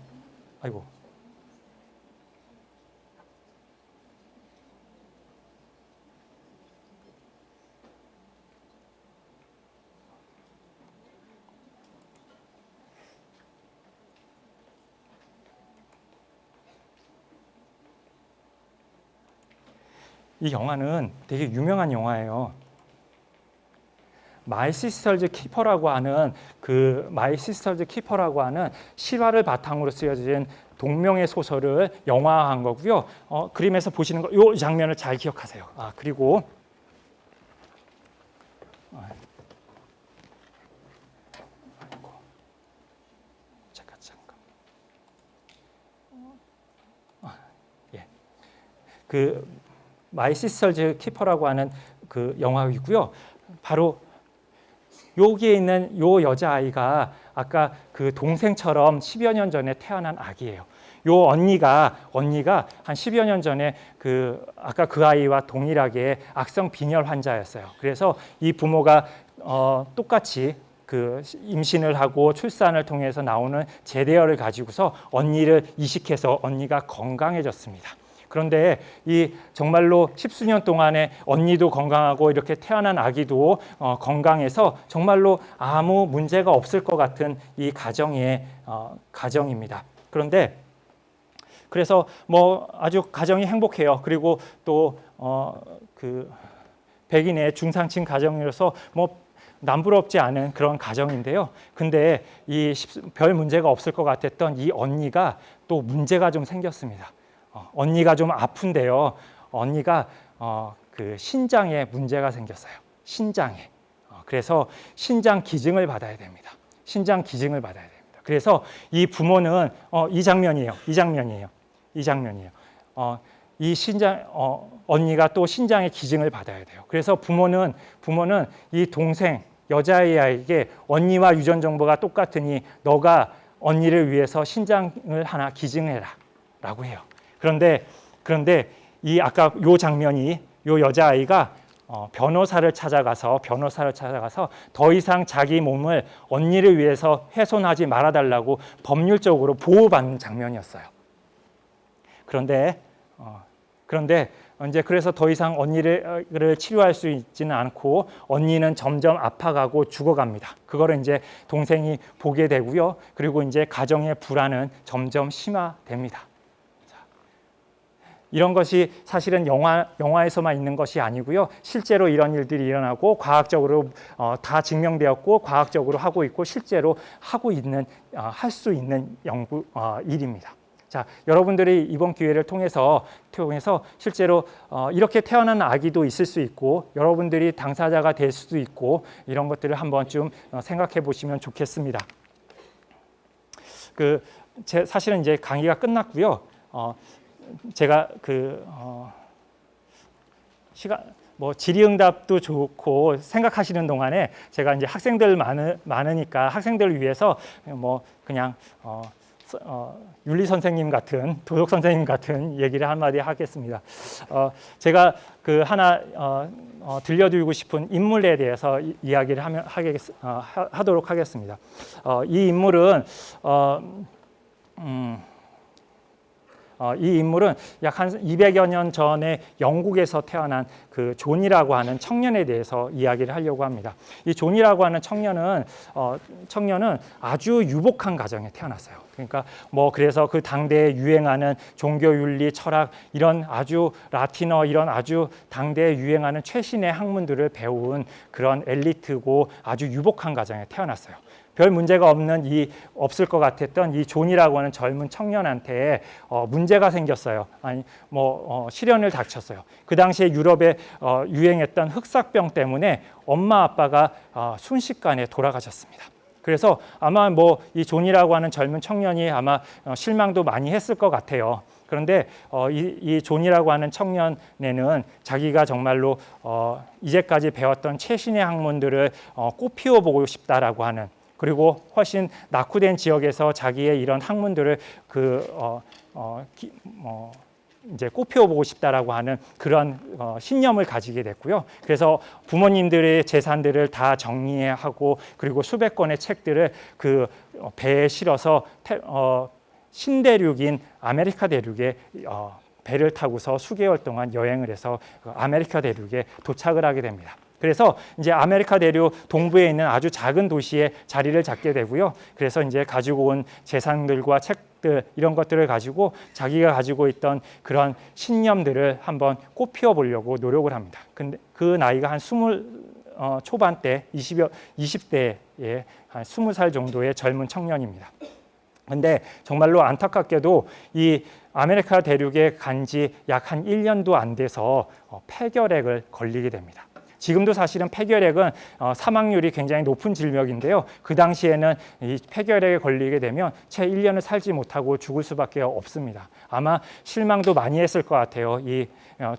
이 영화는 되게 유명한 영화예요. 마이 시스터즈 키퍼라고 하는 실화를 바탕으로 쓰여진 동명의 소설을 영화화한 거고요. 그림에서 보시는 거, 이 장면을 잘 기억하세요. 그리고 그 마이 시스터즈 키퍼라고 하는 그 영화이고요. 바로 여기에 있는 요 여자아이가 아까 그 동생처럼 10여 년 전에 태어난 아기예요. 요 언니가 한 10여 년 전에 아까 그 아이와 동일하게 악성 빈혈 환자였어요. 그래서 이 부모가 똑같이 임신을 하고 출산을 통해서 나오는 제대열을 가지고서 언니를 이식해서 언니가 건강해졌습니다. 그런데 이 정말로 10수년 동안에 언니도 건강하고 이렇게 태어난 아기도 건강해서 정말로 아무 문제가 없을 것 같은 이 가정입니다. 그런데 그래서 뭐 아주 가정이 행복해요. 그리고 또 백인의 중산층 가정이라서 뭐 남부럽지 않은 그런 가정인데요. 근데 별 문제가 없을 것 같았던 이 언니가 또 문제가 좀 생겼습니다. 언니가 좀 아픈데요. 언니가 신장에 문제가 생겼어요. 신장에. 그래서 신장 기증을 받아야 됩니다. 신장 기증을 받아야 됩니다. 그래서 이 부모는 이 장면이에요. 언니가 또 신장의 기증을 받아야 돼요. 그래서 부모는 이 동생 여자아이에게 언니와 유전 정보가 똑같으니 너가 언니를 위해서 신장을 하나 기증해라라고 해요. 그런데 이 아까 요 장면이 요 여자아이가 변호사를 찾아가서 더 이상 자기 몸을 언니를 위해서 훼손하지 말아달라고 법률적으로 보호받는 장면이었어요. 그런데 이제 그래서 더 이상 언니를 치료할 수 있지는 않고 언니는 점점 아파가고 죽어갑니다. 그거를 이제 동생이 보게 되고요. 그리고 이제 가정의 불안은 점점 심화됩니다. 이런 것이 사실은 영화에서만 있는 것이 아니고요. 실제로 이런 일들이 일어나고 과학적으로 다 증명되었고 과학적으로 하고 있고 실제로 할 수 있는 일입니다. 자, 여러분들이 이번 기회를 통해서 실제로 이렇게 태어난 아기도 있을 수 있고 여러분들이 당사자가 될 수도 있고 이런 것들을 한번쯤 생각해 보시면 좋겠습니다. 사실은 이제 강의가 끝났고요. 제가 질의응답도 좋고 생각하시는 동안에 제가 이제 학생들 많으니까 학생들을 위해서 그냥 윤리 선생님 같은 도덕 선생님 같은 얘기를 한마디 하겠습니다. 제가 하나 들려드리고 싶은 인물에 대해서 이야기를 하도록 하겠습니다. 이 인물은 약 한 200여 년 전에 영국에서 태어난 존이라고 하는 청년에 대해서 이야기를 하려고 합니다. 이 존이라고 하는 청년은 아주 유복한 가정에 태어났어요. 그러니까 그래서 그 당대에 유행하는 종교 윤리 철학 이런 아주 라틴어 이런 아주 당대에 유행하는 최신의 학문들을 배운 그런 엘리트고 아주 유복한 가정에 태어났어요. 별 문제가 없을 것 같았던 이 존이라고 하는 젊은 청년한테 문제가 생겼어요. 실연을 닥쳤어요. 그 당시에 유럽에 유행했던 흑사병 때문에 엄마 아빠가 순식간에 돌아가셨습니다. 그래서 아마 이 존이라고 하는 젊은 청년이 아마 실망도 많이 했을 것 같아요. 그런데 이 존이라고 하는 청년에는 자기가 정말로 이제까지 배웠던 최신의 학문들을 꽃 피워보고 싶다라고 하는 그리고 훨씬 낙후된 지역에서 자기의 이런 학문들을 이제 꽃피워보고 싶다라고 하는 그런 신념을 가지게 됐고요. 그래서 부모님들의 재산들을 다 정리하고 그리고 수백 권의 책들을 배에 실어서 신대륙인 아메리카 대륙에 배를 타고서 수개월 동안 여행을 해서 아메리카 대륙에 도착을 하게 됩니다. 그래서 이제 아메리카 대륙 동부에 있는 아주 작은 도시에 자리를 잡게 되고요. 그래서 이제 가지고 온 재산들과 책들 이런 것들을 가지고 자기가 가지고 있던 그런 신념들을 한번 꽃피워 보려고 노력을 합니다. 근데 그 나이가 한 20 초반대, 20대의 한 20살 정도의 젊은 청년입니다. 근데 정말로 안타깝게도 이 아메리카 대륙에 간 지 약 한 1년도 안 돼서 폐결핵을 걸리게 됩니다. 지금도 사실은 폐결핵은 사망률이 굉장히 높은 질병인데요. 그 당시에는 이 폐결핵에 걸리게 되면 채 1년을 살지 못하고 죽을 수밖에 없습니다. 아마 실망도 많이 했을 것 같아요. 이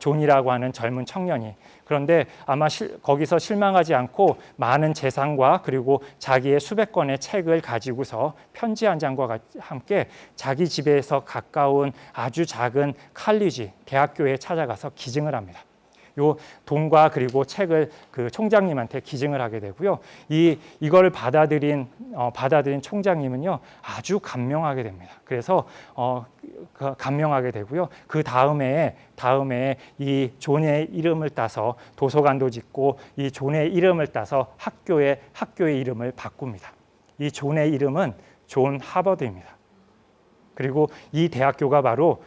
존이라고 하는 젊은 청년이. 그런데 아마 거기서 실망하지 않고 많은 재산과 그리고 자기의 수백 권의 책을 가지고서 편지 한 장과 함께 자기 집에서 가까운 아주 작은 칼리지 대학교에 찾아가서 기증을 합니다. 요 돈과 그리고 책을 그 총장님한테 기증을 하게 되고요. 이거를 받아들인 총장님은요 아주 감명하게 됩니다. 그래서 감명하게 되고요. 그 다음에 이 존의 이름을 따서 도서관도 짓고 이 존의 이름을 따서 학교의 이름을 바꿉니다. 이 존의 이름은 존 하버드입니다. 그리고 이 대학교가 바로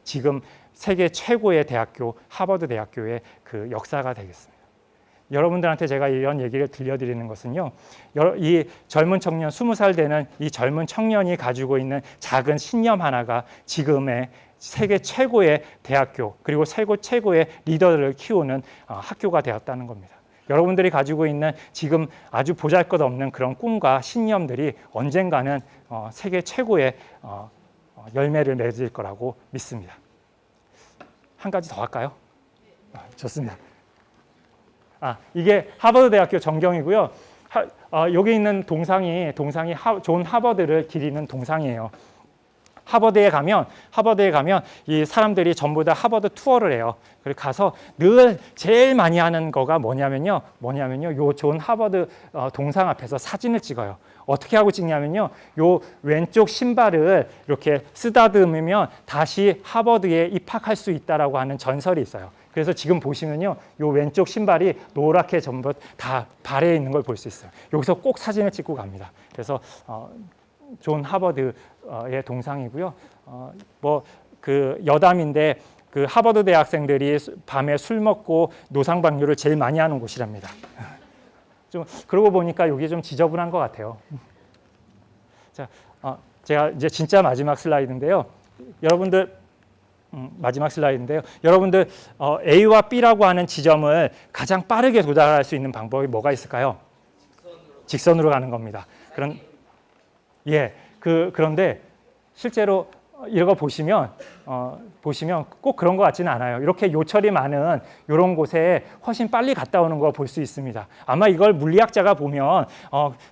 지금 세계 최고의 대학교 하버드 대학교의 그 역사가 되겠습니다. 여러분들한테 제가 이런 얘기를 들려드리는 것은요. 이 젊은 청년 20살 되는 이 젊은 청년이 가지고 있는 작은 신념 하나가 지금의 세계 최고의 대학교 그리고 세계 최고의 리더들을 키우는 학교가 되었다는 겁니다. 여러분들이 가지고 있는 지금 아주 보잘것없는 그런 꿈과 신념들이 언젠가는 세계 최고의 열매를 맺을 거라고 믿습니다. 한 가지 더 할까요? 좋습니다. 이게 하버드 대학교 전경이고요. 여기 있는 동상이 존 하버드를 기리는 동상이에요. 하버드에 가면 이 사람들이 전부 다 하버드 투어를 해요. 그래서 가서 늘 제일 많이 하는 거가 뭐냐면요. 요 존 하버드 동상 앞에서 사진을 찍어요. 어떻게 하고 찍냐면요. 요 왼쪽 신발을 이렇게 쓰다듬으면 다시 하버드에 입학할 수 있다라고 하는 전설이 있어요. 그래서 지금 보시면요. 요 왼쪽 신발이 노랗게 전부 다 발에 있는 걸 볼 수 있어요. 여기서 꼭 사진을 찍고 갑니다. 그래서 존 하버드의 동상이고요. 그 여담인데 그 하버드 대학생들이 밤에 술 먹고 노상방뇨를 제일 많이 하는 곳이랍니다. 좀 그러고 보니까 여기 좀 지저분한 것 같아요. 자, 제가 이제 진짜 마지막 슬라이드인데요. 여러분들 마지막 슬라이드인데요. 여러분들 A와 B라고 하는 지점을 가장 빠르게 도달할 수 있는 방법이 뭐가 있을까요? 직선으로 가는 겁니다. 그런데 실제로 이거 보시면 꼭 그런 것 같지는 않아요. 이렇게 요철이 많은 이런 곳에 훨씬 빨리 갔다 오는 거 볼 수 있습니다. 아마 이걸 물리학자가 보면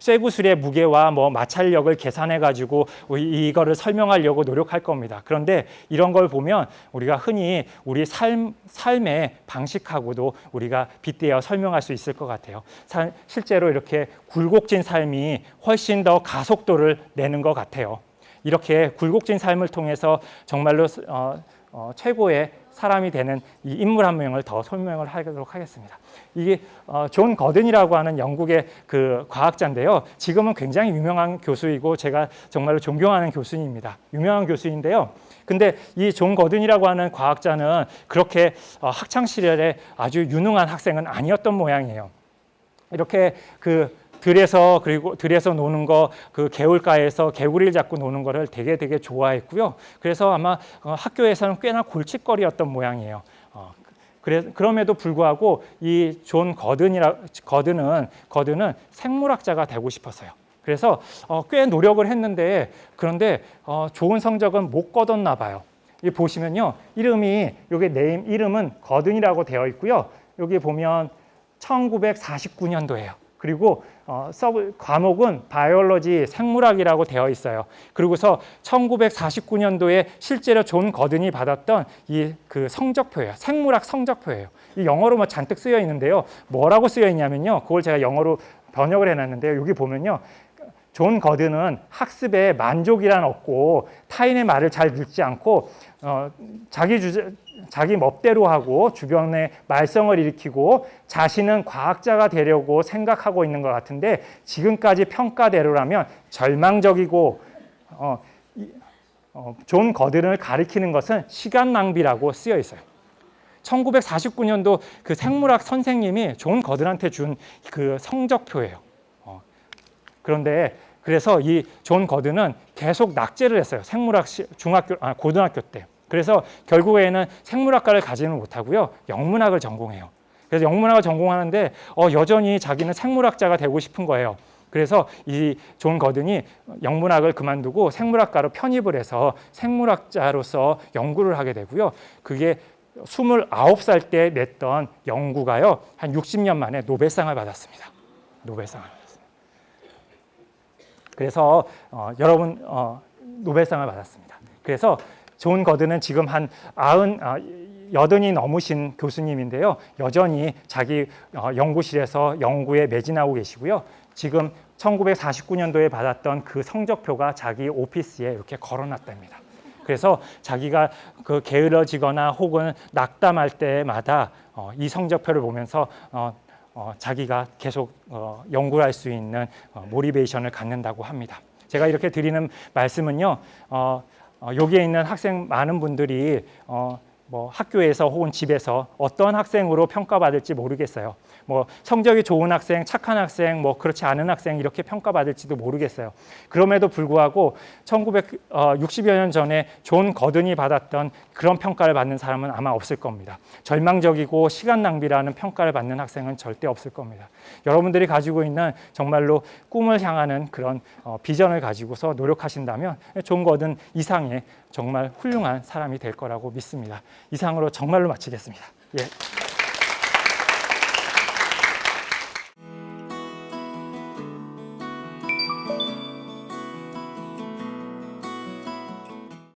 쇠구슬의 무게와 마찰력을 계산해 가지고 이거를 설명하려고 노력할 겁니다. 그런데 이런 걸 보면 우리가 흔히 우리 삶의 방식하고도 우리가 빗대어 설명할 수 있을 것 같아요. 실제로 이렇게 굴곡진 삶이 훨씬 더 가속도를 내는 것 같아요. 이렇게 굴곡진 삶을 통해서 정말로 최고의 사람이 되는 이 인물 한 명을 더 설명을 하도록 하겠습니다. 이게 존 거든이라고 하는 영국의 그 과학자인데요. 지금은 굉장히 유명한 교수이고 제가 정말로 존경하는 교수입니다. 유명한 교수인데요. 근데 이 존 거든이라고 하는 과학자는 그렇게 학창 시절에 아주 유능한 학생은 아니었던 모양이에요. 이렇게 들에서 노는 거, 그 개울가에서 개구리를 잡고 노는 거를 되게 좋아했고요. 그래서 아마 학교에서는 꽤나 골칫거리였던 모양이에요. 그럼에도 불구하고 이 존 거든은 생물학자가 되고 싶었어요. 그래서 꽤 노력을 했는데 그런데 좋은 성적은 못 거뒀나 봐요. 여기 보시면요, 여기 네임 이름은 거든이라고 되어 있고요. 여기 보면 1949년도예요. 그리고 과목은 바이올로지 생물학이라고 되어 있어요. 그리고서 1949년도에 실제로 존 거든이 받았던 그 성적표예요. 생물학 성적표예요. 이 영어로 잔뜩 쓰여 있는데요. 뭐라고 쓰여 있냐면요. 그걸 제가 영어로 번역을 해놨는데요. 여기 보면요. 존 거든은 학습에 만족이란 없고 타인의 말을 잘 듣지 않고 자기 멋대로 하고 주변에 말썽을 일으키고 자신은 과학자가 되려고 생각하고 있는 것 같은데 지금까지 평가대로라면 절망적이고 존 거든을 가리키는 것은 시간 낭비라고 쓰여 있어요. 1949년도 그 생물학 선생님이 존 거든한테 준 그 성적표예요. 그래서 이 존 거든은 계속 낙제를 했어요. 생물학 고등학교 때. 그래서 결국에는 생물학과를 가지는 못하고요. 영문학을 전공해요. 그래서 영문학을 전공하는데 여전히 자기는 생물학자가 되고 싶은 거예요. 그래서 이 존 거든이 영문학을 그만두고 생물학과로 편입을 해서 생물학자로서 연구를 하게 되고요. 그게 29살 때 냈던 연구가요. 한 60년 만에 노벨상을 받았습니다. 노벨상을 받았습니다. 그래서 여러분 노벨상을 받았습니다. 그래서 존 거든은 지금 한 80이 넘으신 교수님인데요. 여전히 자기 연구실에서 연구에 매진하고 계시고요. 지금 1949년도에 받았던 그 성적표가 자기 오피스에 이렇게 걸어놨답니다. 그래서 자기가 그 게으러지거나 혹은 낙담할 때마다 이 성적표를 보면서 자기가 계속 연구를 할 수 있는 모티베이션을 갖는다고 합니다. 제가 이렇게 드리는 말씀은요. 여기에 있는 학생 많은 분들이 뭐 학교에서 혹은 집에서 어떤 학생으로 평가받을지 모르겠어요. 뭐 성적이 좋은 학생, 착한 학생, 뭐 그렇지 않은 학생 이렇게 평가받을지도 모르겠어요. 그럼에도 불구하고 1960여 년 전에 존 거든이 받았던 그런 평가를 받는 사람은 아마 없을 겁니다. 절망적이고 시간 낭비라는 평가를 받는 학생은 절대 없을 겁니다. 여러분들이 가지고 있는 정말로 꿈을 향하는 그런 비전을 가지고서 노력하신다면 존 거든 이상의 정말 훌륭한 사람이 될 거라고 믿습니다. 이상으로 정말로 마치겠습니다. 예.